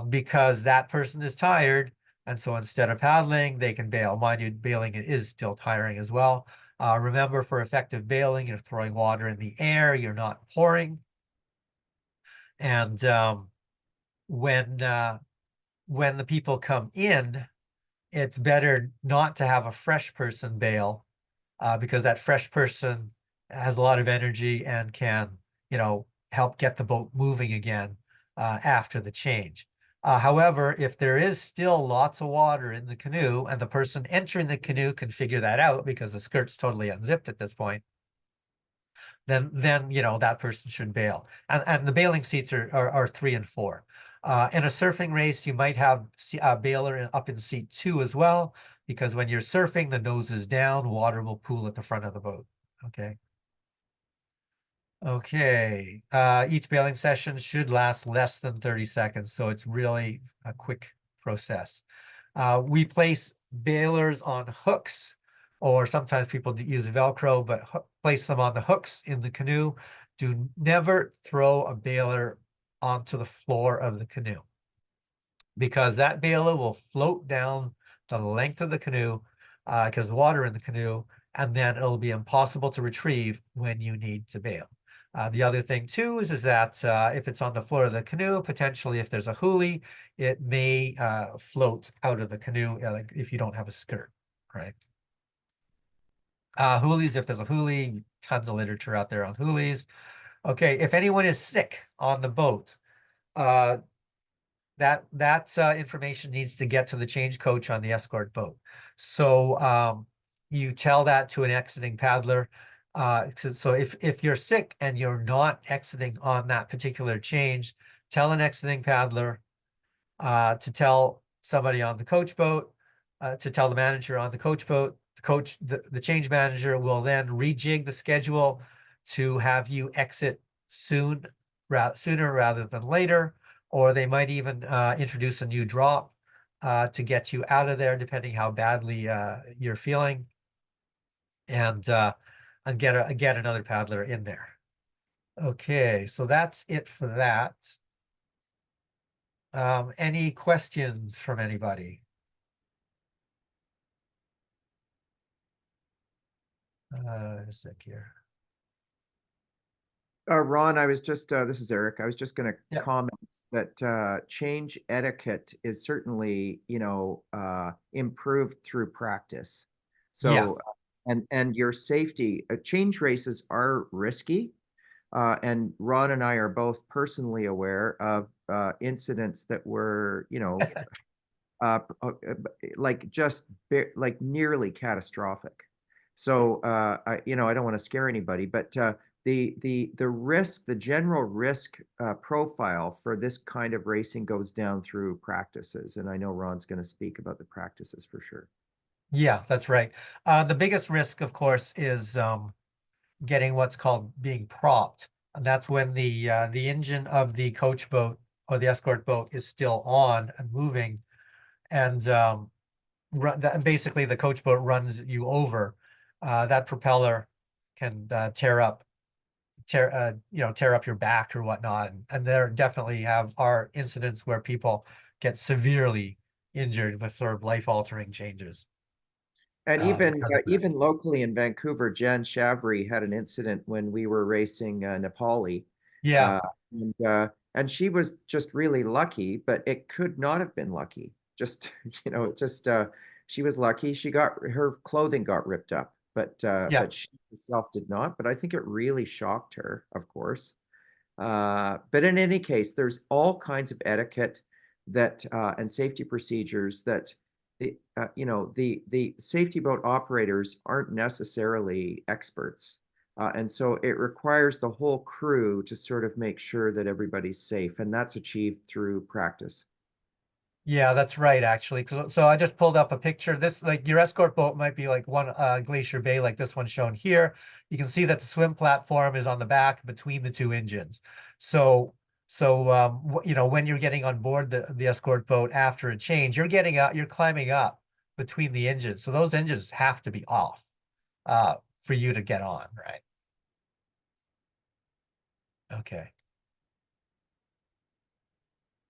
because that person is tired. And so instead of paddling, they can bail. Mind you, bailing is still tiring as well. Remember, for effective bailing, you're throwing water in the air, you're not pouring. And when the people come in, it's better not to have a fresh person bail, because that fresh person has a lot of energy and can, help get the boat moving again after the change. However, if there is still lots of water in the canoe and the person entering the canoe can figure that out because the skirt's totally unzipped at this point, then that person should bail. And the bailing seats are 3 and 4. In a surfing race, you might have a bailer up in seat 2 as well, because when you're surfing, the nose is down, water will pool at the front of the boat. Okay. Okay. Each bailing session should last less than 30 seconds, so it's really a quick process. We place bailers on hooks, or sometimes people use Velcro, but place them on the hooks in the canoe. Do never throw a bailer onto the floor of the canoe, because that bailer will float down the length of the canoe, because the water in the canoe, and then it'll be impossible to retrieve when you need to bail. The other thing too is that if it's on the floor of the canoe, potentially if there's a hoolie, it may float out of the canoe, like if you don't have a skirt, right? Hoolies, if there's a hoolie, tons of literature out there on hoolies. Okay, if anyone is sick on the boat, that information needs to get to the change coach on the escort boat. So you tell that to an exiting paddler. So if you're sick and you're not exiting on that particular change, tell an exiting paddler, to tell somebody on the coach boat, to tell the manager on the coach boat. The change manager will then rejig the schedule to have you exit sooner rather than later, or they might even introduce a new drop to get you out of there, depending how badly you're feeling, and get another paddler in there. Okay, so that's it for that. Any questions from anybody? A sec here. Ron, I was just, this is Eric. I was just going to Yeah. comment that change etiquette is certainly, improved through practice. So, and your safety, change races are risky. And Ron and I are both personally aware of incidents that were, like like nearly catastrophic. So I don't want to scare anybody, but the risk, the general risk profile for this kind of racing goes down through practices, and I know Ron's going to speak about the practices for sure. Yeah, that's right. The biggest risk, of course, is getting what's called being propped. And that's when the engine of the coach boat or the escort boat is still on and moving. And basically the coach boat runs you over. That propeller can tear up your back or whatnot. And there definitely are incidents where people get severely injured with sort of life-altering changes. And Because of that. even locally in Vancouver, Jan Chavry had an incident when we were racing Nepali. Yeah. Uh, and she was just really lucky, but it could not have been lucky. Just, she was lucky. Her clothing got ripped up, Yeah. but she herself did not. But I think it really shocked her, of course. But in any case, there's all kinds of etiquette that and safety procedures that the safety boat operators aren't necessarily experts. And so it requires the whole crew to sort of make sure that everybody's safe, and that's achieved through practice. Yeah, that's right, actually. So I just pulled up a picture. This, like, your escort boat might be like one Glacier Bay, like this one shown here. You can see that the swim platform is on the back between the two engines. So when you're getting on board the escort boat after a change, you're climbing up between the engines. So those engines have to be off for you to get on, right? Okay.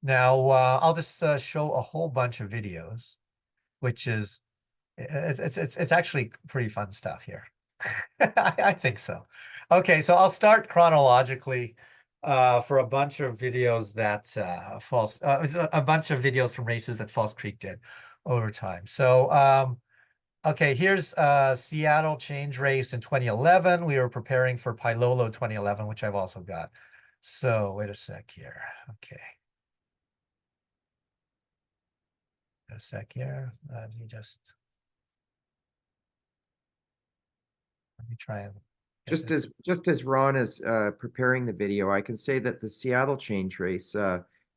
Now I'll just show a whole bunch of videos, which is it's actually pretty fun stuff here. I think so. Okay, so I'll start chronologically for a bunch of videos that it's a bunch of videos from races that False Creek did over time. So okay, here's Seattle Change Race in 2011. We were preparing for Pilolo 2011, which I've also got. So wait a sec here. Okay. A sec here. Let me try and get Just as this. Ron is preparing the video, I can say that the Seattle Change Race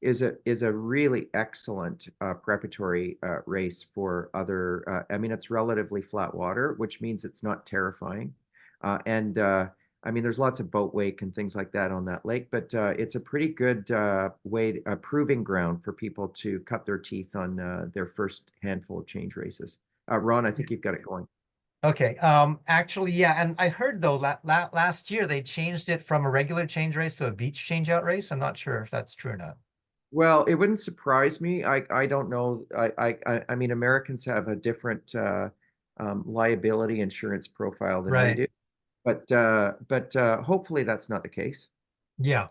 is a really excellent preparatory race for other. I mean, it's relatively flat water, which means it's not terrifying, and I mean, there's lots of boat wake and things like that on that lake, but it's a pretty good proving ground for people to cut their teeth on their first handful of change races. Ron, I think you've got it going. Okay. Actually, yeah, and I heard though last year they changed it from a regular change race to a beach changeout race. I'm not sure if that's true or not. Well, it wouldn't surprise me. I don't know. I mean, Americans have a different liability insurance profile than we Right. do, but hopefully that's not the case. Yeah.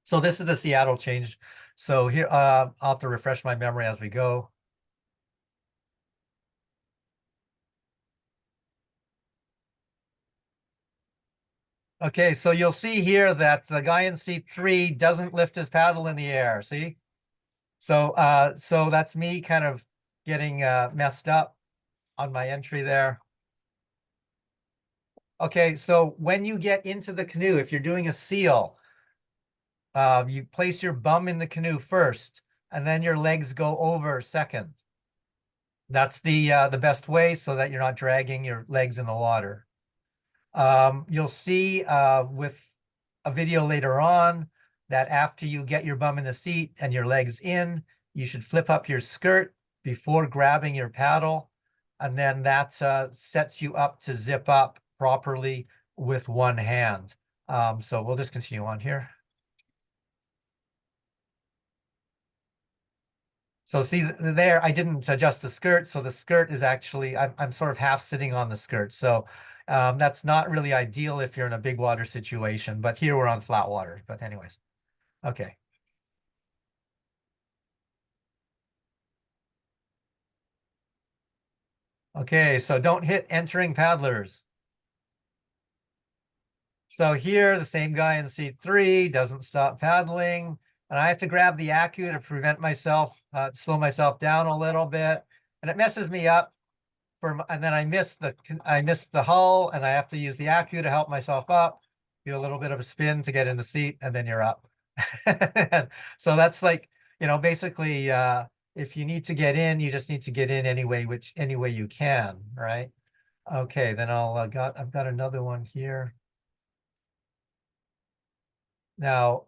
So this is the Seattle change. So here, I'll have to refresh my memory as we go. Okay, so you'll see here that the guy in seat 3 doesn't lift his paddle in the air. See? So that's me kind of getting messed up on my entry there. Okay, so when you get into the canoe, if you're doing a seal, you place your bum in the canoe first, and then your legs go over second. That's the best way so that you're not dragging your legs in the water. You'll see with a video later on that after you get your bum in the seat and your legs in, you should flip up your skirt before grabbing your paddle, and then that sets you up to zip up properly with one hand. So we'll just continue on here. So see there, I didn't adjust the skirt. So the skirt is actually, I'm sort of half sitting on the skirt. So that's not really ideal if you're in a big water situation, but here we're on flat water. But anyways, okay. Okay, so don't hit entering paddlers. So here, the same guy in seat 3 doesn't stop paddling. And I have to grab the Accu to prevent myself, slow myself down a little bit. And it messes me up. And then I miss the hull, and I have to use the Accu to help myself up, do a little bit of a spin to get in the seat, and then you're up. So that's like, basically if you need to get in, you just need to get in any way you can, right? Okay, then I've got another one here. Now,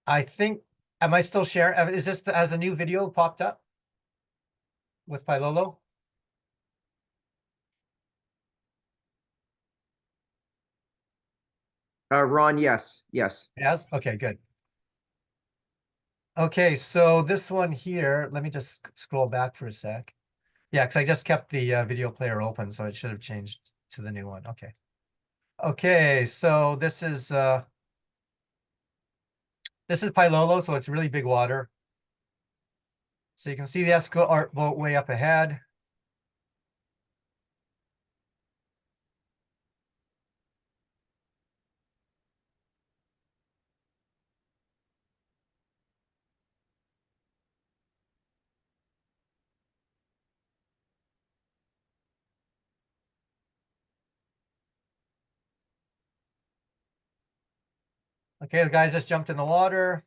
I think, am I still sharing? Is this as a new video popped up with Pilolo? Ron, yes, yes. Yes? Okay, good. Okay, so this one here, let me just scroll back for a sec. Yeah, because I just kept the video player open, so it should have changed to the new one. Okay. Okay, so this is Pilolo, so it's really big water. So you can see the escort boat way up ahead. Okay, the guys just jumped in the water.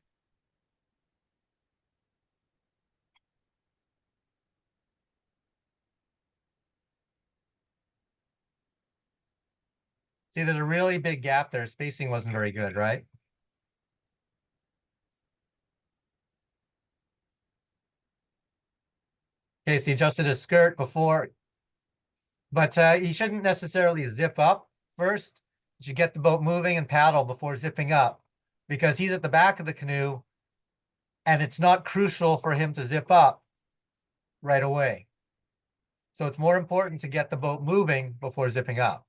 See, there's a really big gap there. Spacing wasn't very good, right? Okay, so he adjusted his skirt before, but he shouldn't necessarily zip up first. You should get the boat moving and paddle before zipping up, because he's at the back of the canoe and it's not crucial for him to zip up right away. So it's more important to get the boat moving before zipping up.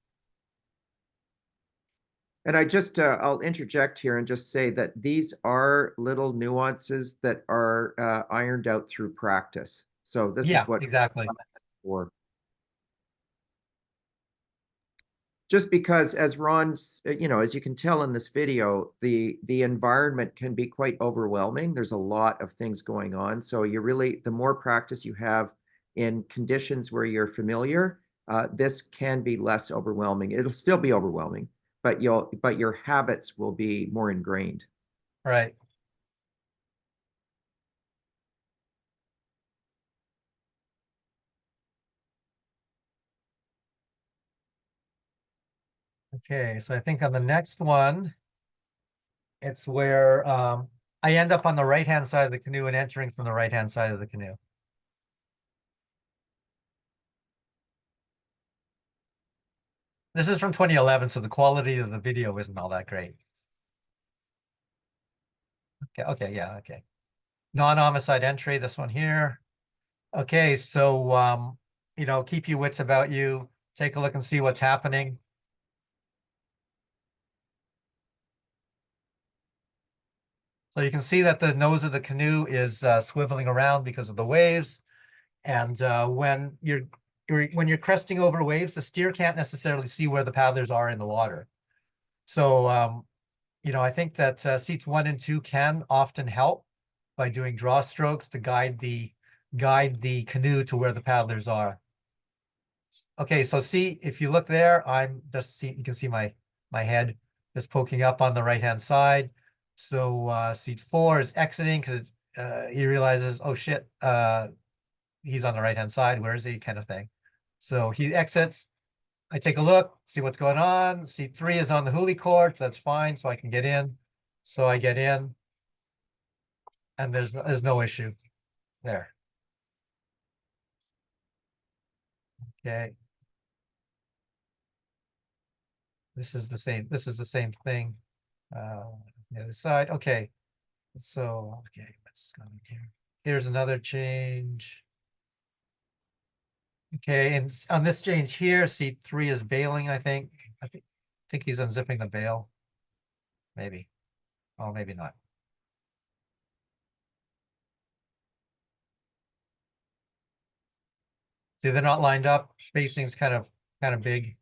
And I just, I'll interject here and just say that these are little nuances that are ironed out through practice. So this Yeah, is what exactly. for. Just because, as Ron's, as you can tell in this video, the environment can be quite overwhelming. There's a lot of things going on. So you really, the more practice you have in conditions where you're familiar, this can be less overwhelming. It'll still be overwhelming, but your habits will be more ingrained. Right. Okay, so I think on the next one, it's where I end up on the right-hand side of the canoe and entering from the right-hand side of the canoe. This is from 2011, so the quality of the video isn't all that great. Okay, yeah, okay. Non-homicide entry, this one here. Okay, so keep your wits about you. Take a look and see what's happening. So you can see that the nose of the canoe is swiveling around because of the waves. And when you're cresting over waves, the steer can't necessarily see where the paddlers are in the water. So I think that seats 1 and 2 can often help by doing draw strokes to guide the canoe to where the paddlers are. Okay, so see, if you look there, you can see my head just poking up on the right-hand side. So seat 4 is exiting because he realizes, oh shit, he's on the right-hand side. Where is he? Kind of thing. So he exits. I take a look, see what's going on. Seat 3 is on the hoolie cord. That's fine, so I can get in. So I get in, and there's no issue there. Okay. This is the same. This is the same thing. The other side. Okay. So okay, let's go here. Here's another change. Okay, and on this change here, seat 3 is bailing, I think. I think he's unzipping the bail. Maybe. Oh, maybe not. See, they're not lined up. Spacing's kind of big.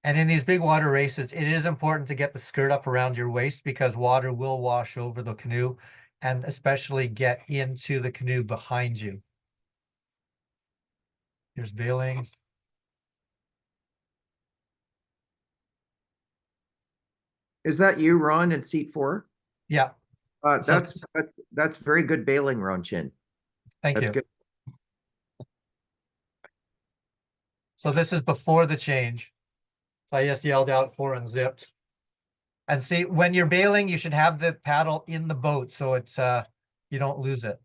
And in these big water races, it is important to get the skirt up around your waist because water will wash over the canoe and especially get into the canoe behind you. Here's bailing. Is that you, Ron, in seat 4? Yeah. So That's very good bailing, Ron Chin. thank That's you. good. So this is before the change. So I just yelled out 4 unzipped. And see, when you're bailing, you should have the paddle in the boat so it's you don't lose it.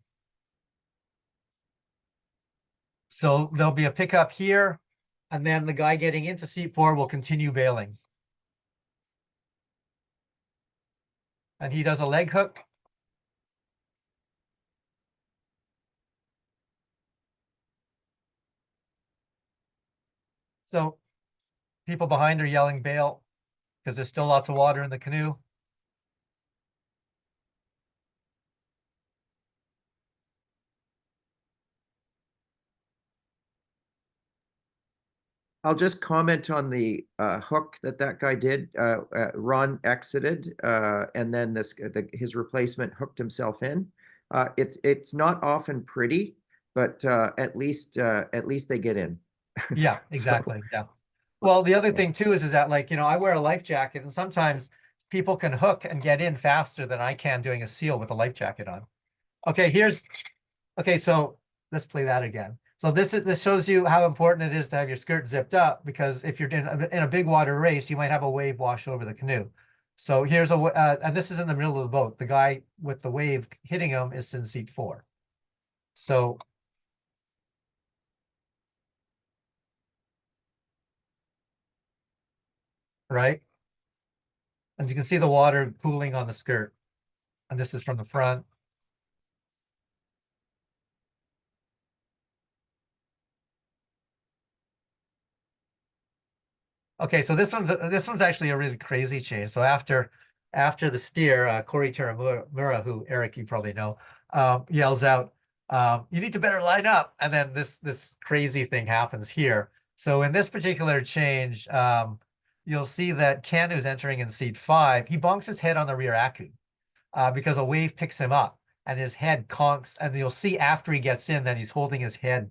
So there'll be a pickup here, and then the guy getting into seat 4 will continue bailing. And he does a leg hook. So people behind are yelling bail because there's still lots of water in the canoe. I'll just comment on the hook that guy did. Ron exited, and then his replacement hooked himself in. It's not often pretty, but at least they get in. Yeah, So exactly. Yeah. Well, the other yeah. thing too is that, like, I wear a life jacket, and sometimes people can hook and get in faster than I can doing a seal with a life jacket on. Okay, so let's play that again. So this shows you how important it is to have your skirt zipped up, because if you're in a big water race, you might have a wave wash over the canoe. So here's and this is in the middle of the boat. The guy with the wave hitting him is in seat 4. So right, and you can see the water pooling on the skirt, and this is from the front. Okay, so this one's actually a really crazy change. So after the steer, Corey Taramura, who Eric you probably know, yells out, "You need to better line up!" And then this crazy thing happens here. So in this particular change, you'll see that Ken, who's entering in seat 5, he bonks his head on the rear Aku, because a wave picks him up, and his head conks. And you'll see after he gets in that he's holding his head,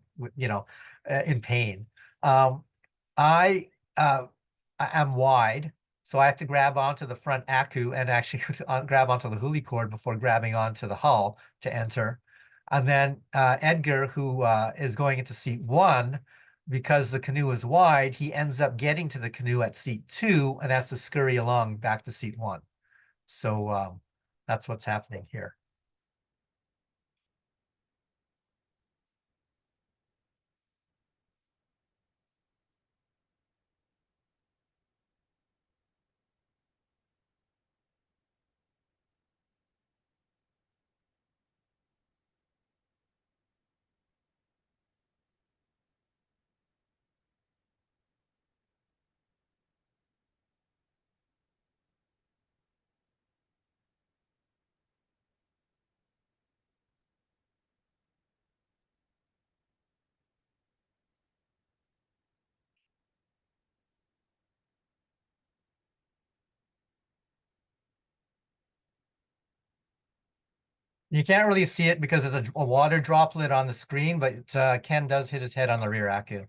in pain. I uh, I am wide, so I have to grab onto the front Aku and actually grab onto the huli cord before grabbing onto the hull to enter. And then Edgar, who is going into seat 1, because the canoe is wide, he ends up getting to the canoe at seat 2 and has to scurry along back to seat 1. So that's what's happening here. You can't really see it because there's a water droplet on the screen, but Ken does hit his head on the rear Aku.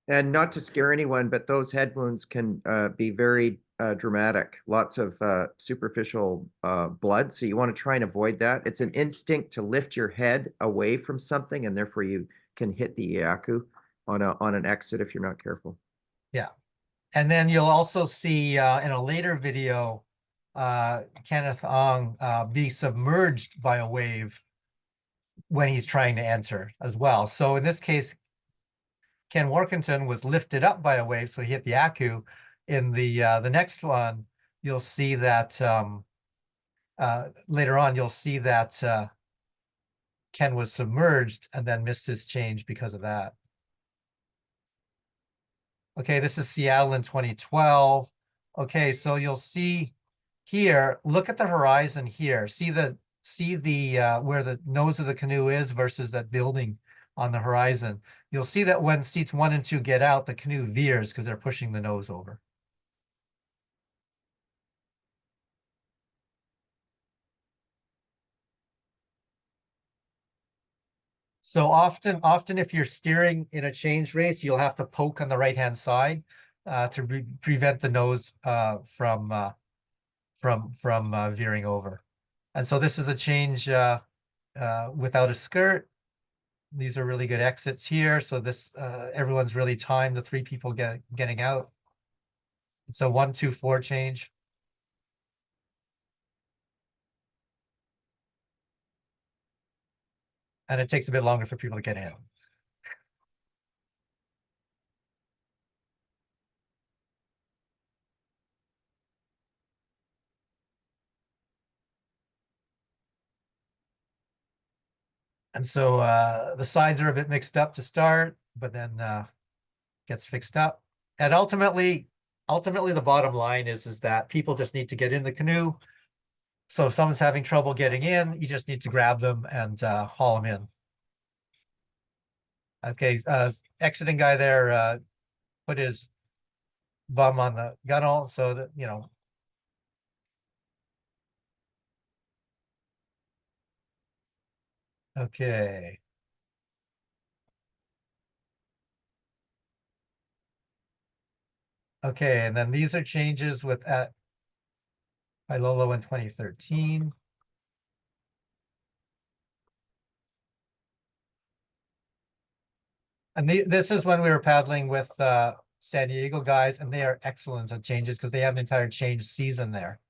And not to scare anyone, but those head wounds can be very dramatic. Lots of superficial blood. So you want to try and avoid that. It's an instinct to lift your head away from something, and therefore you can hit the iaku on an exit if you're not careful. Yeah. And then you'll also see in a later video, Kenneth Ong be submerged by a wave when he's trying to enter as well. So in this case, Ken Workington was lifted up by a wave, so he hit the Aku. In the next one, you'll see that later on, you'll see that Ken was submerged and then missed his change because of that. Okay, this is Seattle in 2012. Okay, so you'll see here, look at the horizon here. See the where the nose of the canoe is versus that building on the horizon. You'll see that when seats 1 and 2 get out, the canoe veers because they're pushing the nose over. So often if you're steering in a change race, you'll have to poke on the right-hand side to prevent the nose from veering over. And so this is a change without a skirt. These are really good exits here. So this everyone's really timed the 3 people getting out. It's a 1-2-4 change. And it takes a bit longer for people to get in. And so the sides are a bit mixed up to start, but then gets fixed up. And ultimately the bottom line is that people just need to get in the canoe, So if someone's having trouble getting in, you just need to grab them and haul them in. Okay, exiting guy there put his bum on the gunnel so that, you know. Okay. Okay, and then these are changes with by Lolo in 2013. And this is when we were paddling with San Diego guys, and they are excellent at changes because they have an entire change season there.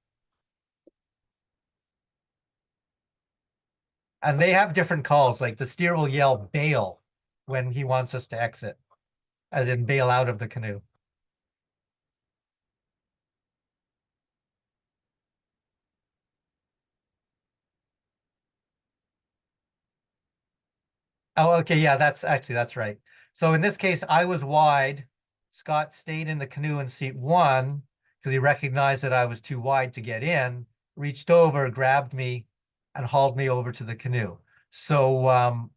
And they have different calls, like the steer will yell bail when he wants us to exit, as in bail out of the canoe. Oh, okay, yeah, that's right. So in this case, I was wide. Scott stayed in the canoe in seat one because he recognized that I was too wide to get in, reached over, grabbed me, and hauled me over to the canoe. So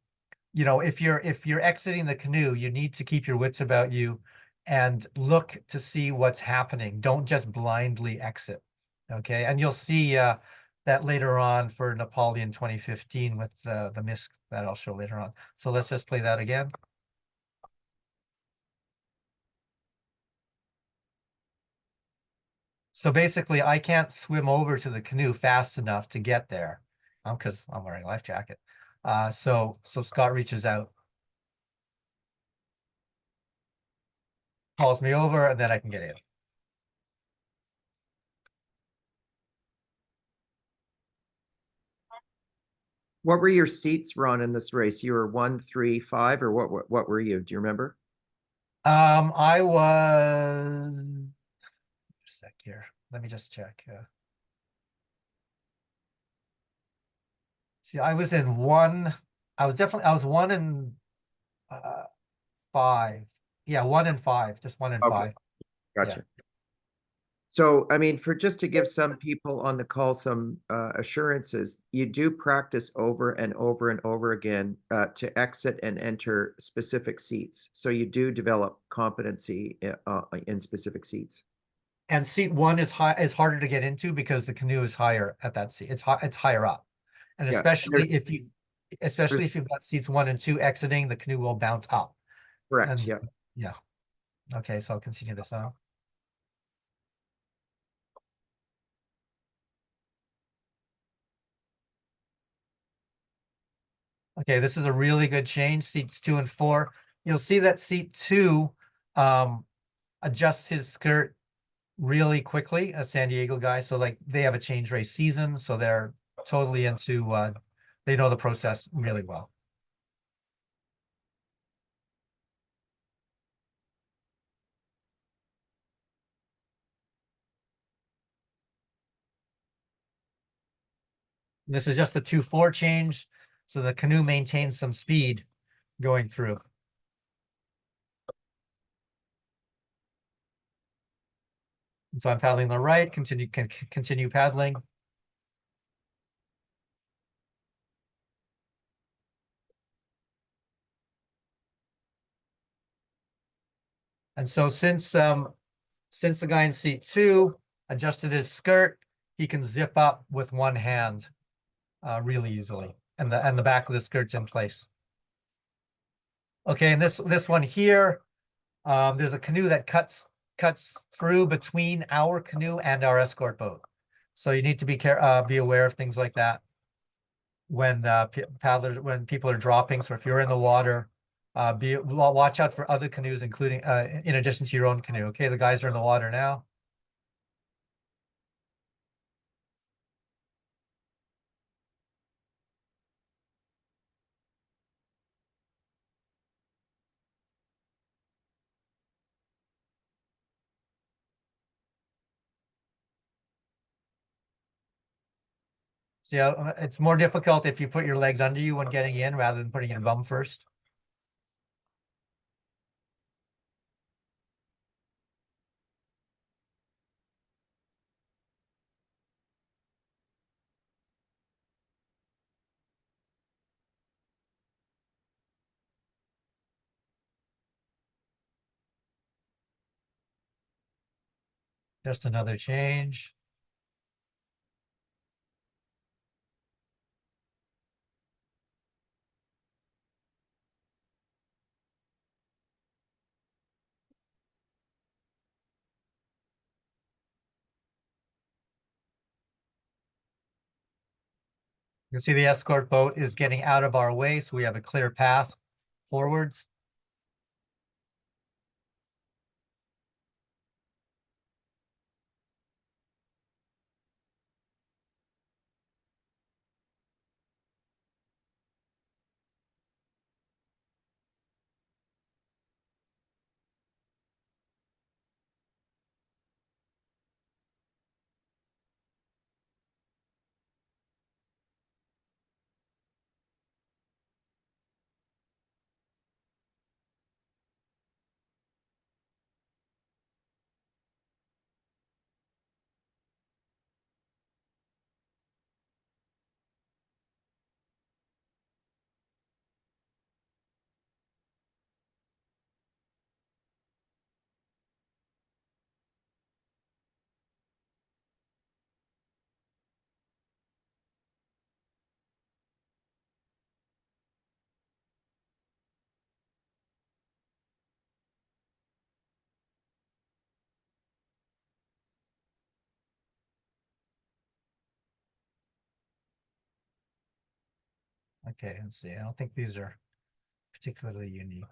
you know, if you're exiting the canoe, you need to keep your wits about you and look to see what's happening. Don't just blindly exit. Okay, and you'll see that later on for Napoleon 2015 with the misc that I'll show later on. So let's just play that again. So basically, I can't swim over to the canoe fast enough to get there because I'm wearing a life jacket. So Scott reaches out, hauls me over, and then I can get in. What were your seats, Ron, in this race? You were 1, 3, 5, or what were you? Do you remember? I was a sec here. Let me just check. See, I was in one. I was 1 and 5. Yeah, 1 and 5. Just 1 and 5. Okay, Yeah. gotcha. So, I mean, for just to give some people on the call some assurances, you do practice over and over and over again to exit and enter specific seats. So you do develop competency in specific seats. And seat one is harder to get into because the canoe is higher at that seat. It's higher up. And Yeah, especially there's if you've got seats 1 and 2 exiting, the canoe will bounce up. correct. And Yeah. yeah. Okay, so I'll continue this now. Okay, this is a really good change, seats 2 and 4. You'll see that seat 2 adjusts his skirt really quickly, a San Diego guy. So like they have a change race season, so they're totally into they know the process really well. And this is just a 2-4 change, so the canoe maintains some speed going through. And so I'm paddling the right, continue paddling. And so since the guy in seat 2 adjusted his skirt, he can zip up with one hand really easily, and the back of the skirt's in place. Okay, and this one here, there's a canoe that cuts through between our canoe and our escort boat. So you need to be aware of things like that when when people are dropping. So if you're in the water, watch out for other canoes, including in addition to your own canoe. Okay, the guys are in the water now. See, it's more difficult if you put your legs under you when getting in rather than putting your bum first. Just another change. You can see the escort boat is getting out of our way, so we have a clear path forwards. Okay, let's see. I don't think these are particularly unique.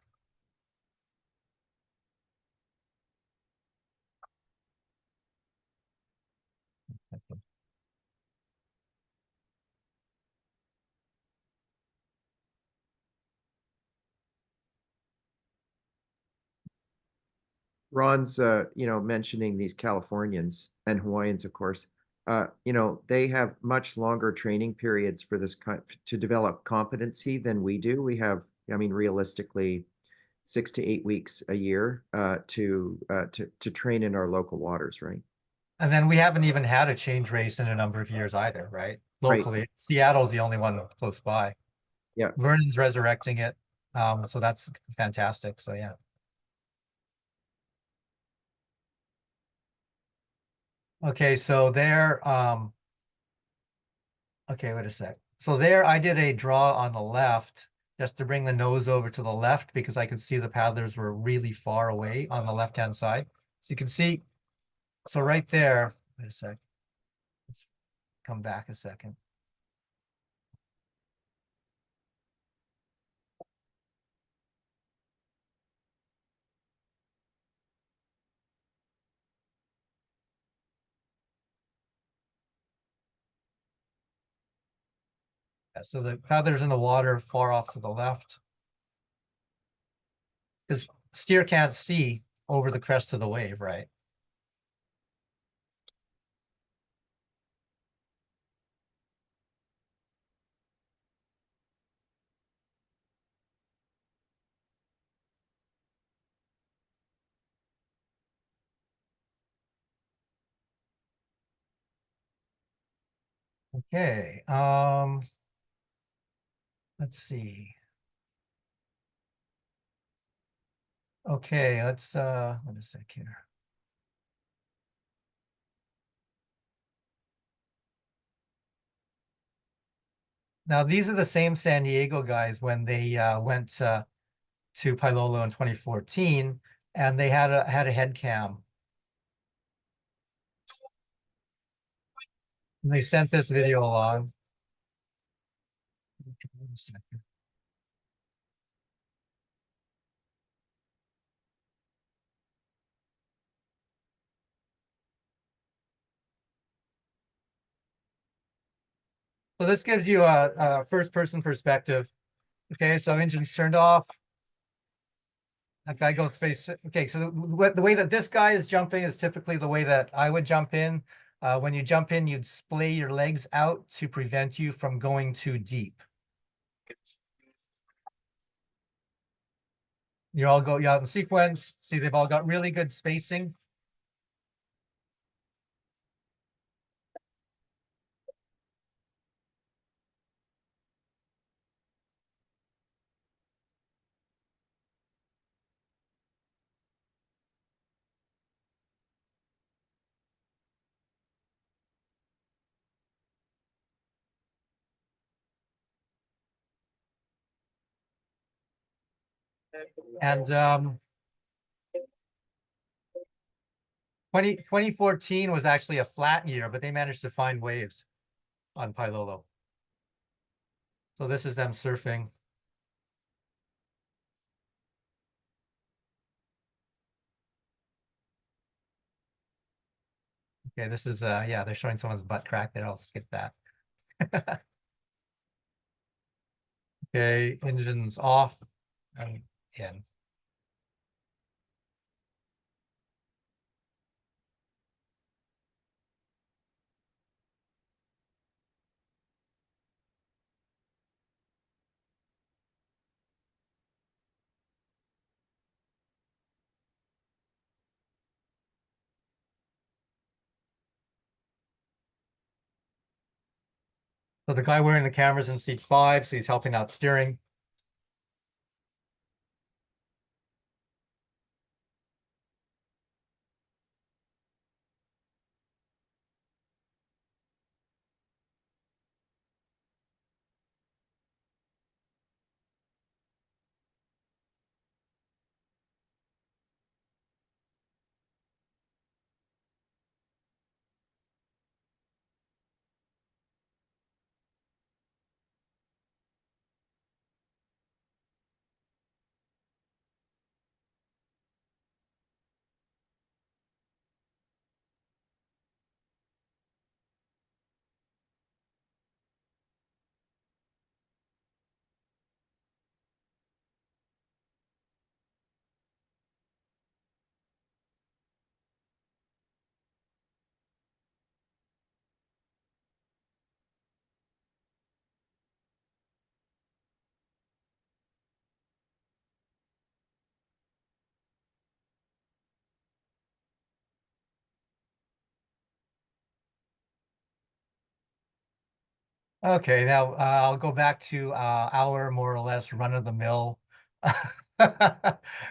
Ron's, mentioning these Californians and Hawaiians, of course. They have much longer training periods for this kind to develop competency than we do. We have, I mean, realistically, 6 to 8 weeks a year to train in our local waters, right? And then we haven't even had a change race in a number of years either, right? Right. Locally, Seattle's the only one close by. Yeah. Vernon's resurrecting it. So that's fantastic. So yeah. Okay, so there, okay, wait a sec. So there I did a draw on the left just to bring the nose over to the left because I could see the paddlers were really far away on the left-hand side. So you can see, so right there, wait a sec. Let's come back a second. Yeah, so the paddlers in the water far off to the left. Because steer can't see over the crest of the wave, right? Okay, let's see. Okay, let's wait a sec here. Now these are the same San Diego guys when they went to Pailolo in 2014, and they had a head cam. And they sent this video along. So this gives you a first-person perspective. Okay, so engine's turned off. That guy goes face. Okay, so the way that this guy is jumping is typically the way that I would jump in. When you jump in, you'd splay your legs out to prevent you from going too deep. You all go out in sequence. See, they've all got really good spacing. And 2014 was actually a flat year, but they managed to find waves on Pailolo. So this is them surfing. Okay, this is yeah, they're showing someone's butt crack there. I'll skip that. Okay, engines off and in. So the guy wearing the camera's in seat 5, so he's helping out steering. Okay, now I'll go back to our more or less run-of-the-mill,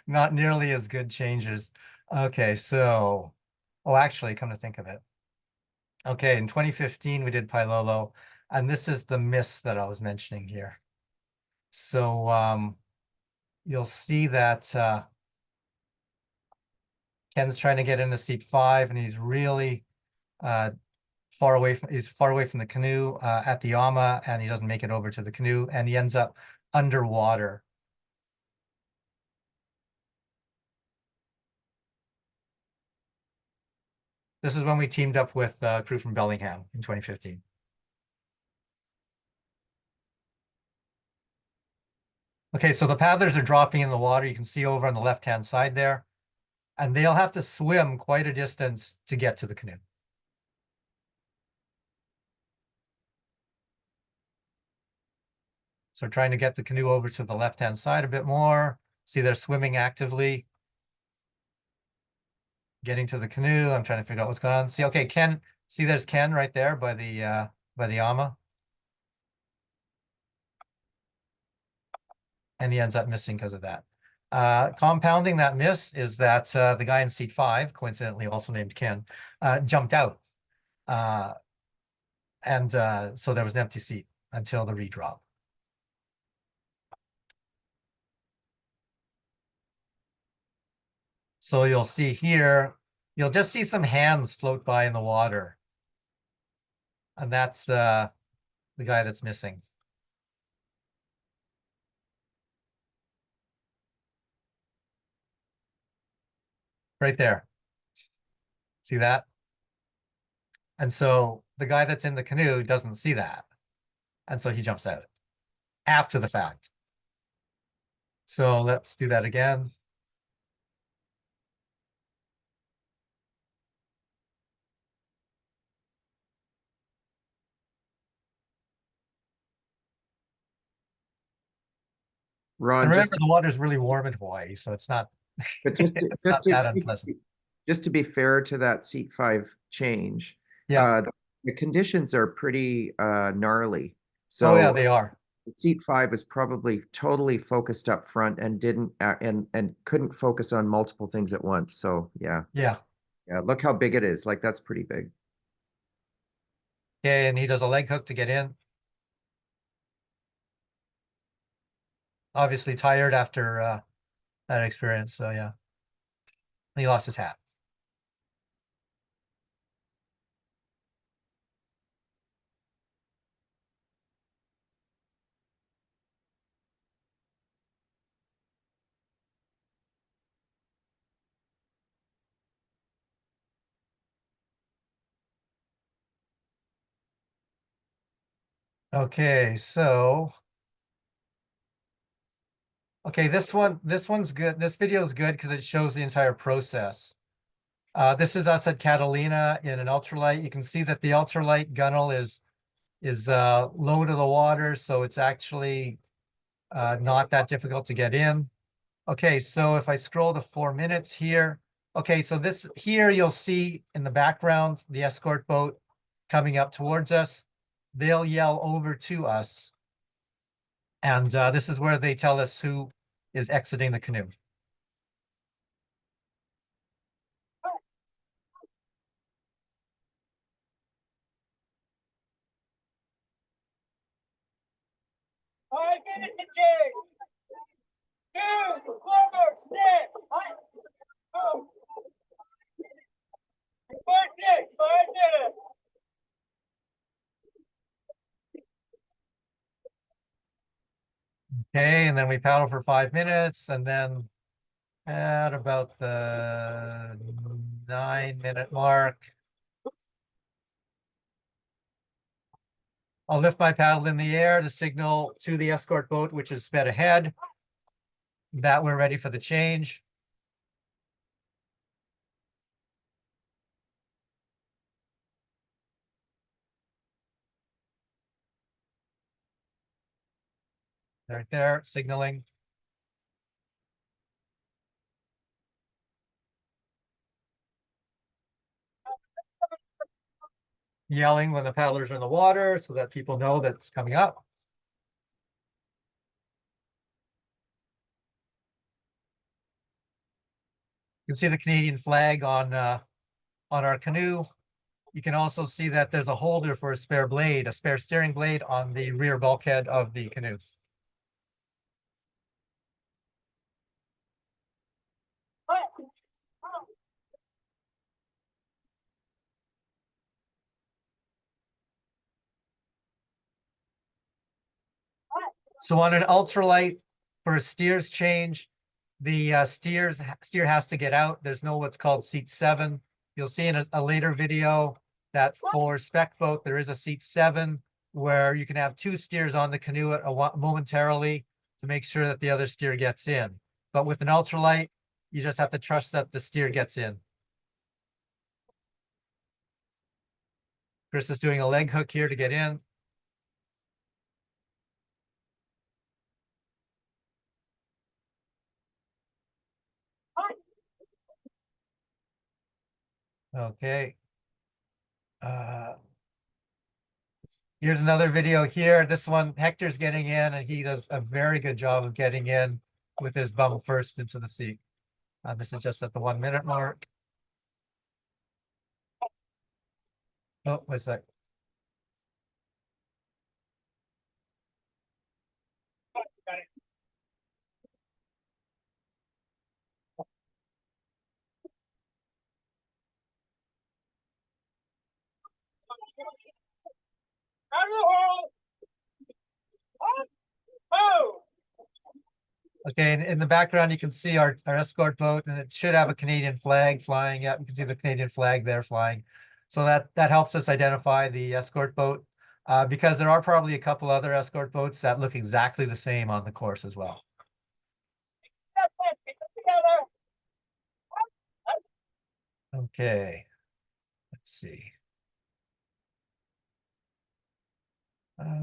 not nearly as good changes. Okay, so, oh, actually, come to think of it. Okay, in 2015, we did Pailolo, and this is the miss that I was mentioning here. So you'll see that Ken's trying to get into seat 5, and he's really he's far away from the canoe at the ama, and he doesn't make it over to the canoe, and he ends up underwater. This is when we teamed up with crew from Bellingham in 2015. Okay, so the paddlers are dropping in the water. You can see over on the left-hand side there, and they'll have to swim quite a distance to get to the canoe. So trying to get the canoe over to the left-hand side a bit more. See, they're swimming actively. Getting to the canoe. I'm trying to figure out what's going on. See, okay, Ken, see there's Ken right there by the ama. And he ends up missing because of that. Compounding that miss is that the guy in seat 5, coincidentally also named Ken, jumped out. And so there was an empty seat until the redrop. So you'll see here, you'll just see some hands float by in the water. And that's the guy that's missing. Right there. See that? And so the guy that's in the canoe doesn't see that. And so he jumps out after the fact. So let's do that again. Ron, And remember, the water's really warm in Hawaii, so it's not, but it's not that unpleasant. just to be fair to that seat 5 change, Yeah. the conditions are pretty gnarly. Oh, yeah, So they are. seat 5 is probably totally focused up front and didn't and couldn't focus on multiple things at once. So yeah, Yeah. look how big it is. Like that's pretty big. Okay, and he does a leg hook to get in. Obviously tired after that experience. So yeah, he lost his hat. Okay, so okay, this one's good. This video is good because it shows the entire process. This is us at Catalina in an ultralight. You can see that the ultralight gunnel is low to the water, so it's actually not that difficult to get in. Okay, so if I scroll to 4 minutes here, okay, so this here you'll see in the background the escort boat coming up towards us. They'll yell over to us, and this is where they tell us who is exiting the canoe. Okay, and then we paddle for 5 minutes, and then at about the 9-minute mark, I'll lift my paddle in the air to signal to the escort boat, which is sped ahead, that we're ready for the change. They're right there, signaling. Yelling when the paddlers are in the water so that people know that it's coming up. You can see the Canadian flag on our canoe. You can also see that there's a holder for a spare blade, a spare steering blade on the rear bulkhead of the canoe. So on an ultralight, for a steers change, the steer has to get out. There's no what's called seat 7. You'll see in a later video that for spec boat, there is a seat 7 where you can have 2 steers on the canoe momentarily to make sure that the other steer gets in. But with an ultralight, you just have to trust that the steer gets in. Chris is doing a leg hook here to get in. Okay. Here's another video here. This one, Hector's getting in, and he does a very good job of getting in with his bum first into the seat. This is just at the 1 minute mark. Oh, wait a sec. Okay, in the background, you can see our escort boat, and it should have a Canadian flag flying up. You can see the Canadian flag there flying. So that helps us identify the escort boat, because there are probably a couple other escort boats that look exactly the same on the course as well. Okay, let's see. Let's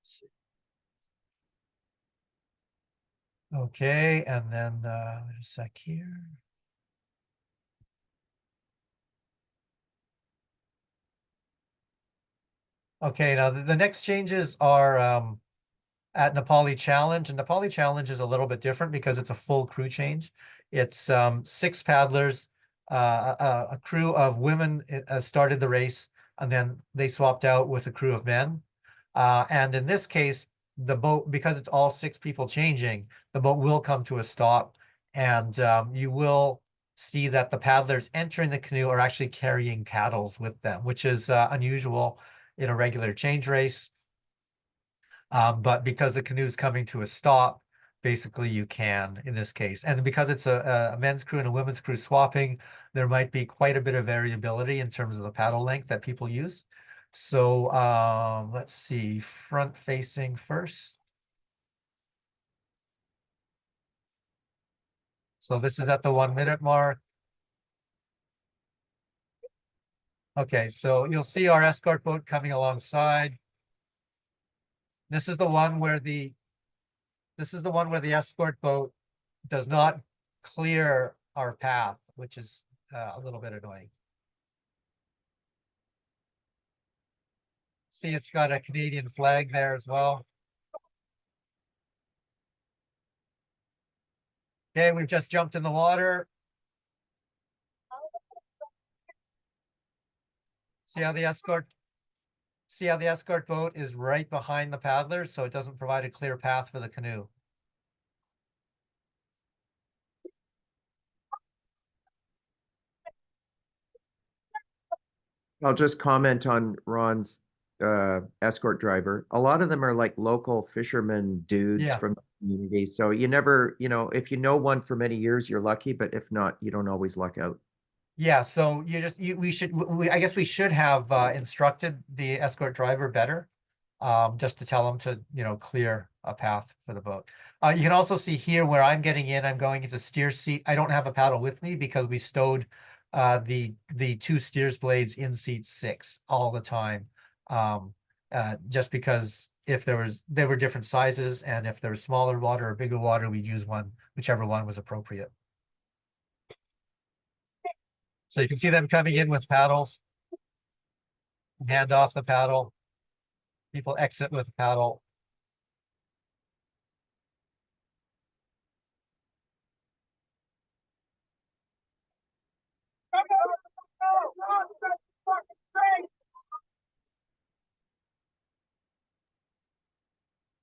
see. Okay, and then wait a sec here. Okay, now the next changes are at Nepali Challenge, and Nepali Challenge is a little bit different because it's a full crew change. It's 6 paddlers, a crew of women started the race, and then they swapped out with a crew of men. And in this case, the boat, because it's all 6 people changing, the boat will come to a stop, and you will see that the paddlers entering the canoe are actually carrying paddles with them, which is unusual in a regular change race. But because the canoe's coming to a stop, basically you can in this case. And because it's a men's crew and a women's crew swapping, there might be quite a bit of variability in terms of the paddle length that people use. So let's see, front facing first. So this is at the 1 minute mark. Okay, so you'll see our escort boat coming alongside. This is the one where the escort boat does not clear our path, which is a little bit annoying. See, it's got a Canadian flag there as well. Okay, we've just jumped in the water. See how the escort boat is right behind the paddlers, so it doesn't provide a clear path for the canoe. I'll just comment on Ron's escort driver. A lot of them are like local fishermen dudes Yeah. from the community. So you never, if you know one for many years, you're lucky, but if not, you don't always luck out. Yeah, so I guess we should have instructed the escort driver better, just to tell him to, clear a path for the boat. You can also see here where I'm getting in, I'm going into steer seat. I don't have a paddle with me because we stowed the 2 steers blades in seat 6 all the time. Just because if they were different sizes, and if there was smaller water or bigger water, we'd use whichever one was appropriate. So you can see them coming in with paddles, hand off the paddle, people exit with a paddle.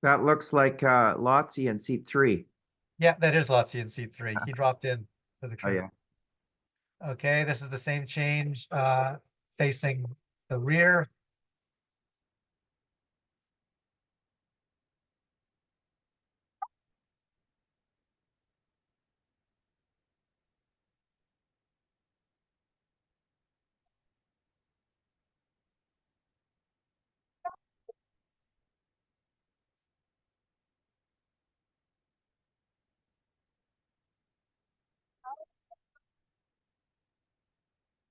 That looks like Lotsie in seat 3. Yeah, that is Lotsie in seat 3. He dropped in for the Oh crew. yeah. Okay, this is the same change facing the rear.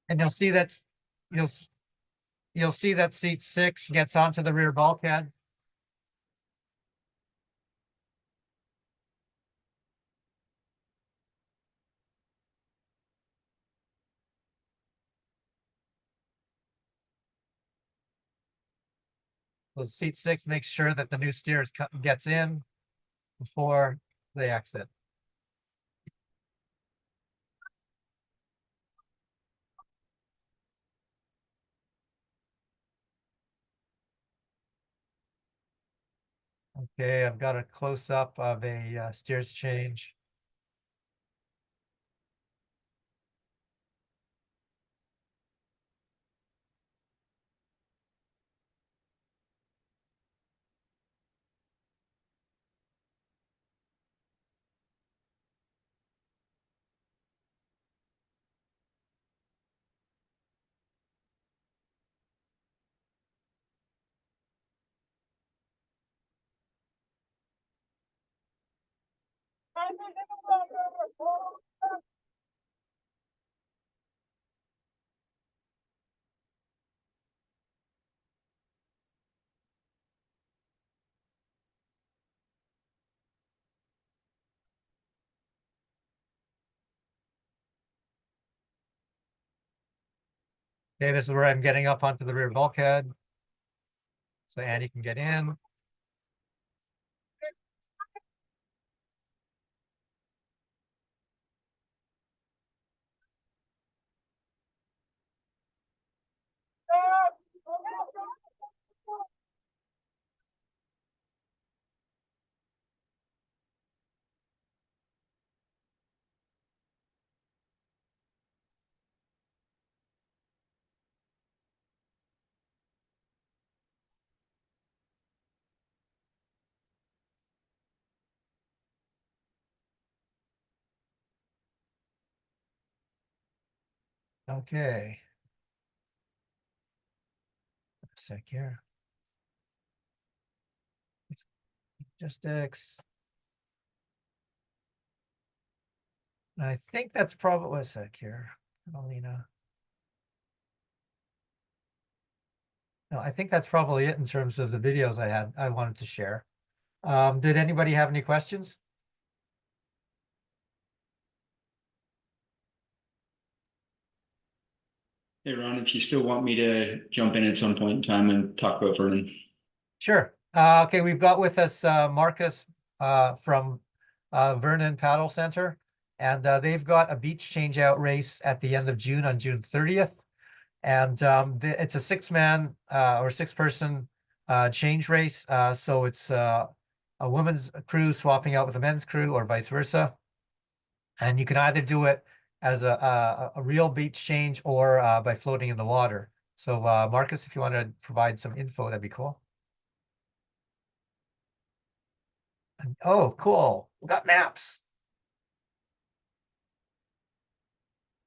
And you'll you'll see that seat 6 gets onto the rear bulkhead. So seat 6 makes sure that the new steers gets in before they exit. Okay, I've got a close up of a steers change. Okay, this is where I'm getting up onto the rear bulkhead, so Andy can get in. Okay. A sec here. Logistics. I think that's probably a sec here. Carolina. No, I think that's probably it in terms of the videos I wanted to share. Did anybody have any questions? Hey, Ron, if you still want me to jump in at some point in time and talk about Vernon. Sure. Okay, we've got with us Marcus from Vernon Paddle Center, and they've got a beach changeout race at the end of June on June 30th. And it's a six-man or six-person change race. So it's a women's crew swapping out with a men's crew or vice versa. And you can either do it as a real beach change or by floating in the water. So Marcus, if you want to provide some info, that'd be cool. Oh, cool. We got maps.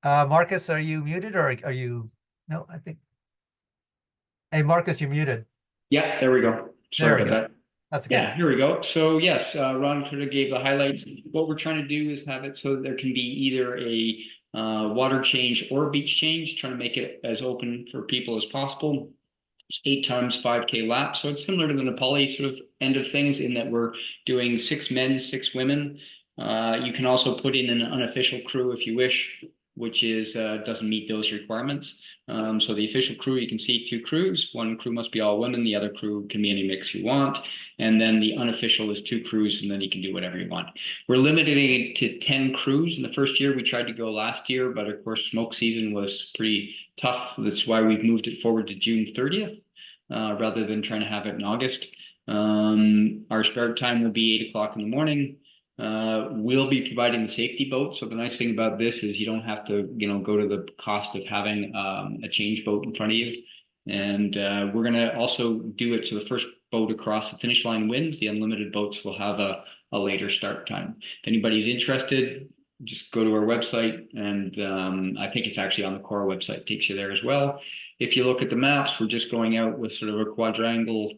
Marcus, are you muted or are you? No, I think. Hey, Marcus, you're muted. Yeah, there we go. Sorry about that. That's good. Yeah, here we go. So yes, Ron sort of gave the highlights. What we're trying to do is have it so that there can be either a water change or a beach change, trying to make it as open for people as possible. It's 8 times 5K laps. So it's similar to the Nepali sort of end of things in that we're doing 6 men, 6 women. You can also put in an unofficial crew if you wish, which is doesn't meet those requirements. So the official crew, you can see 2 crews. One crew must be all women. The other crew can be any mix you want. And then the unofficial is 2 crews, and then you can do whatever you want. We're limiting it to 10 crews. In the first year, we tried to go last year, but of course, smoke season was pretty tough. That's why we've moved it forward to June 30th rather than trying to have it in August. Our start time will be 8 o'clock in the morning. We'll be providing the safety boat. So the nice thing about this is you don't have to, go to the cost of having a change boat in front of you. And we're going to also do it so the first boat across the finish line wins. The unlimited boats will have a later start time. If anybody's interested, just go to our website, and I think it's actually on the CORA website, it takes you there as well. If you look at the maps, we're just going out with sort of a quadrangle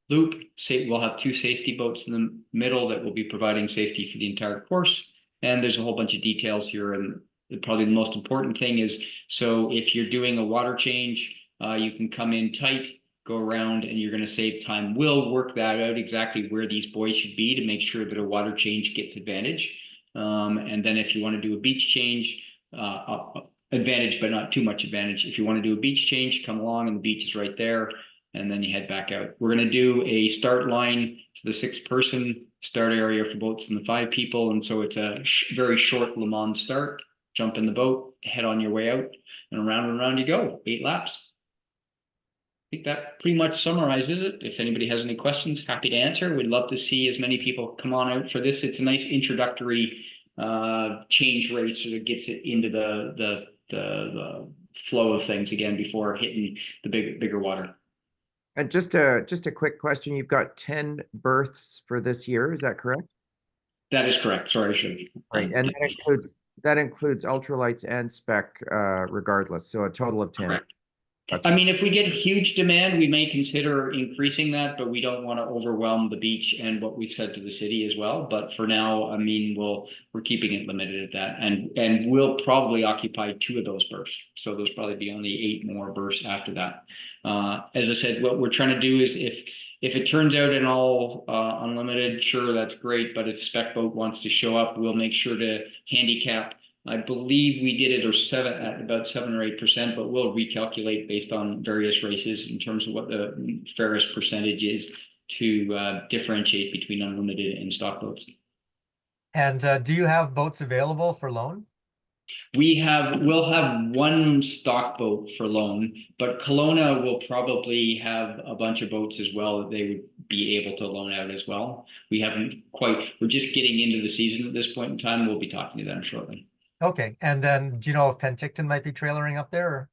loop. We'll have 2 safety boats in the middle that will be providing safety for the entire course. And there's a whole bunch of details here. And probably the most important thing is, so if you're doing a water change, you can come in tight, go around, and you're going to save time. We'll work that out exactly where these buoys should be to make sure that a water change gets advantage. And then if you want to do a beach change, advantage, but not too much advantage. If you want to do a beach change, come along and the beach is right there. And then you head back out. We're going to do a start line for the 6-person start area for boats and the 5 people. And so it's a very short Le Mans start. Jump in the boat, head on your way out, and around you go. 8 laps. I think that pretty much summarizes it. If anybody has any questions, happy to answer. We'd love to see as many people come on out for this. It's a nice introductory change race that gets it into the flow of things again before hitting the bigger water. And just a quick question. You've got 10 berths for this year. Is that correct? That is correct. Sorry, I should. Right. And that includes ultralights and spec regardless. So a total of 10. Correct. Gotcha. I mean, if we get huge demand, we may consider increasing that, but we don't want to overwhelm the beach and what we've said to the city as well. But for now, I mean, we're keeping it limited at that, and we'll probably occupy 2 of those berths. So there's probably be only 8 more berths after that. As I said, what we're trying to do is if it turns out in all unlimited, sure, that's great. But if spec boat wants to show up, we'll make sure to handicap. I believe we did it at about 7 or 8%, but we'll recalculate based on various races in terms of what the fairest percentage is to differentiate between unlimited and stock boats. And do you have boats available for loan? We'll have 1 stock boat for loan, but Kelowna will probably have a bunch of boats as well that they would be able to loan out as well. We're just getting into the season at this point in time. We'll be talking to them shortly. Okay, and then do you know if Penticton might be trailering up there? Or?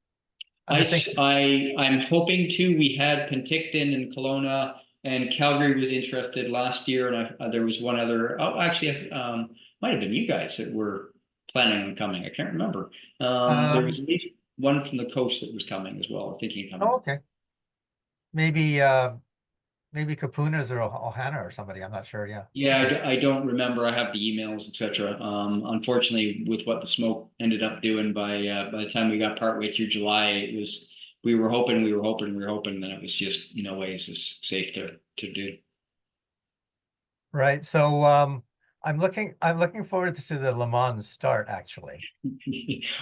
I'm hoping to. We had Penticton and Kelowna, and Calgary was interested last year, and there was one other. Oh, actually, might have been you guys that were planning on coming. I can't remember. There was at least one from the coast that was coming as well, thinking of coming. Oh, okay. Maybe maybe Kapunas or Ohana or somebody. I'm not sure. Yeah. Yeah, I don't remember. I have the emails, etc. Unfortunately, with what the smoke ended up doing by the time we got partway through July, it was we were hoping, and then it was just no way is this safe to do. Right. So I'm looking forward to the Le Mans start actually.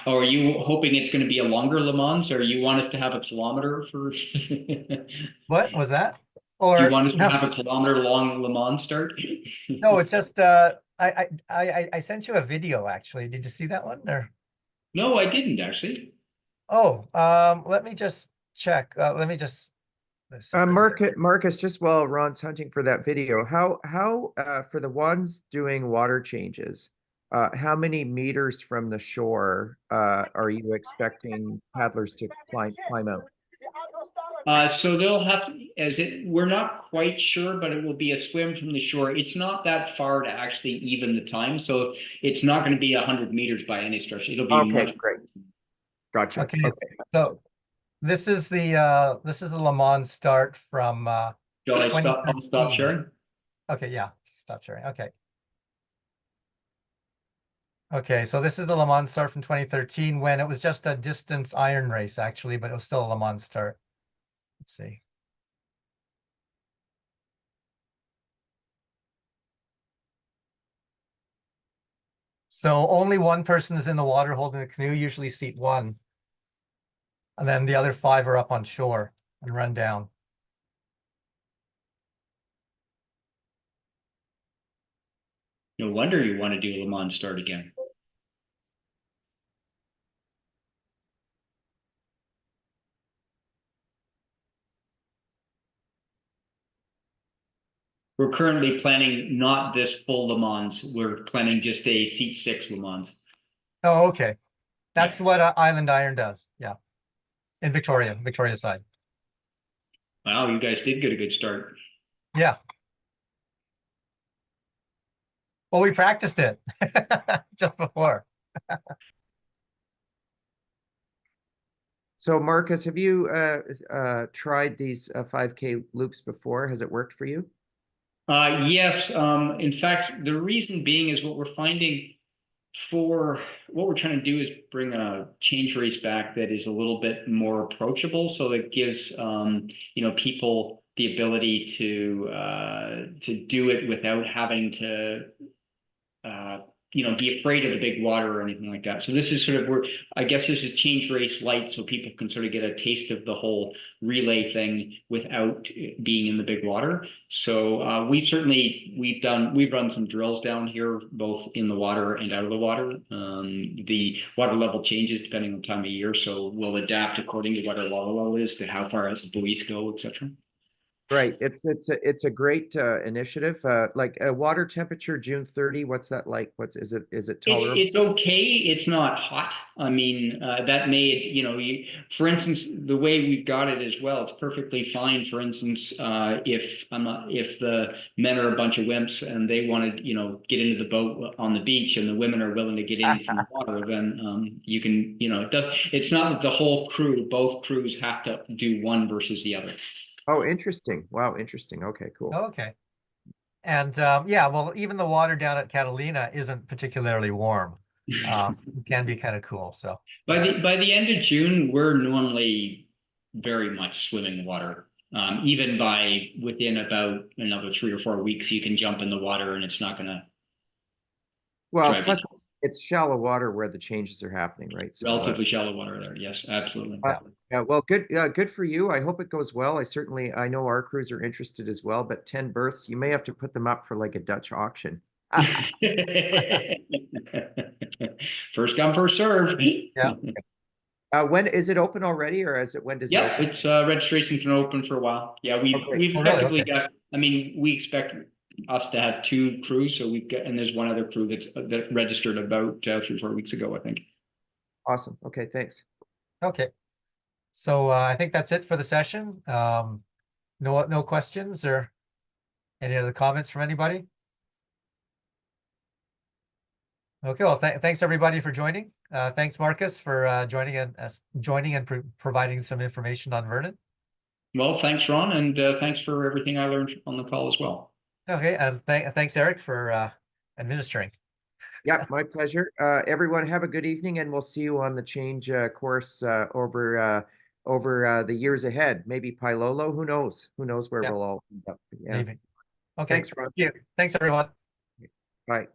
Oh, are you hoping it's going to be a longer Le Mans, or you want us to have a kilometer for? What was that? Do you Or want us to no, have a kilometer long Le Mans start? no, it's just I sent you a video actually. Did you see that one or? No, I didn't actually. Oh, let me just check. Let me just let's see. Marcus, just while Ron's hunting for that video, how for the ones doing water changes, how many meters from the shore are you expecting paddlers to climb out? So they'll have to, we're not quite sure, but it will be a swim from the shore. It's not that far to actually even the time. So it's not going to be 100 meters by any stretch. It'll be Okay, much. great. Gotcha. Okay, Okay. so this is the Le Mans start from Shall I stop? I'll stop 2013. sharing. Okay, yeah, stop sharing. Okay. Okay, so this is the Le Mans start from 2013 when it was just a distance iron race actually, but it was still a Le Mans start. Let's see. So only one person is in the water holding the canoe, usually seat one. And then the other 5 are up on shore and run down. No wonder you want to do Le Mans start again. We're currently planning not this full Le Mans. We're planning just a seat 6 Le Mans. Oh, okay. That's what Island Iron does. Yeah. In Victoria side. Wow, you guys did get a good start. Yeah. Well, we practiced it just before. So Marcus, have you tried these 5K loops before? Has it worked for you? Yes. In fact, the reason being is what we're finding for what we're trying to do is bring a change race back that is a little bit more approachable. So that gives people the ability to do it without having to be afraid of the big water or anything like that. So this is sort of where I guess this is change race light, so people can sort of get a taste of the whole relay thing without being in the big water. So we've run some drills down here, both in the water and out of the water. The water level changes depending on time of year, so we'll adapt according to what our water level is to how far the buoys go, etc. Right. It's a great initiative. Like water temperature June 30. What's that like? Is it tolerable? It's okay. It's not hot. I mean, that made, for instance, the way we've got it as well, it's perfectly fine. For instance, if the men are a bunch of wimps and they want to, get into the boat on the beach and the women are willing to get in from the water, then you can, it's not that the whole crew, both crews have to do one versus the other. Oh, interesting. Wow, interesting. Okay, cool. Okay. And yeah, well, even the water down at Catalina isn't particularly warm. It can be kind of cool. So by the end of June, we're normally very much swimming water. Even by within about another 3 or 4 weeks, you can jump in the water and it's not going to Well, plus it's shallow water where the changes are happening, right? So relatively shallow water there. Yes, absolutely. yeah, well, good for you. I hope it goes well. I know our crews are interested as well, but 10 berths, you may have to put them up for like a Dutch auction. First come, first serve. yeah. When is it open already, or when does it Yeah, open? it's registration's been open for a while. Yeah, we've Oh, really? effectively Okay. got. I mean, we expect us to have 2 crews, so and there's one other crew that registered about 3 or 4 weeks ago, I think. Awesome. Okay, thanks. Okay. So I think that's it for the session. No questions or any other comments from anybody? Okay, well, thanks everybody for joining. Thanks Marcus for joining and providing some information on Vernon. Well, thanks, Ron, and thanks for everything I learned on the call as well. Okay, and thanks Eric for administering. Yeah, my pleasure. Everyone have a good evening, and we'll see you on the change course over the years ahead. Maybe Pilolo, who knows? Who knows where Yeah. we'll all end up. Yeah. Maybe. Okay. Thanks, Ron. Thank you. Thanks everyone. Bye.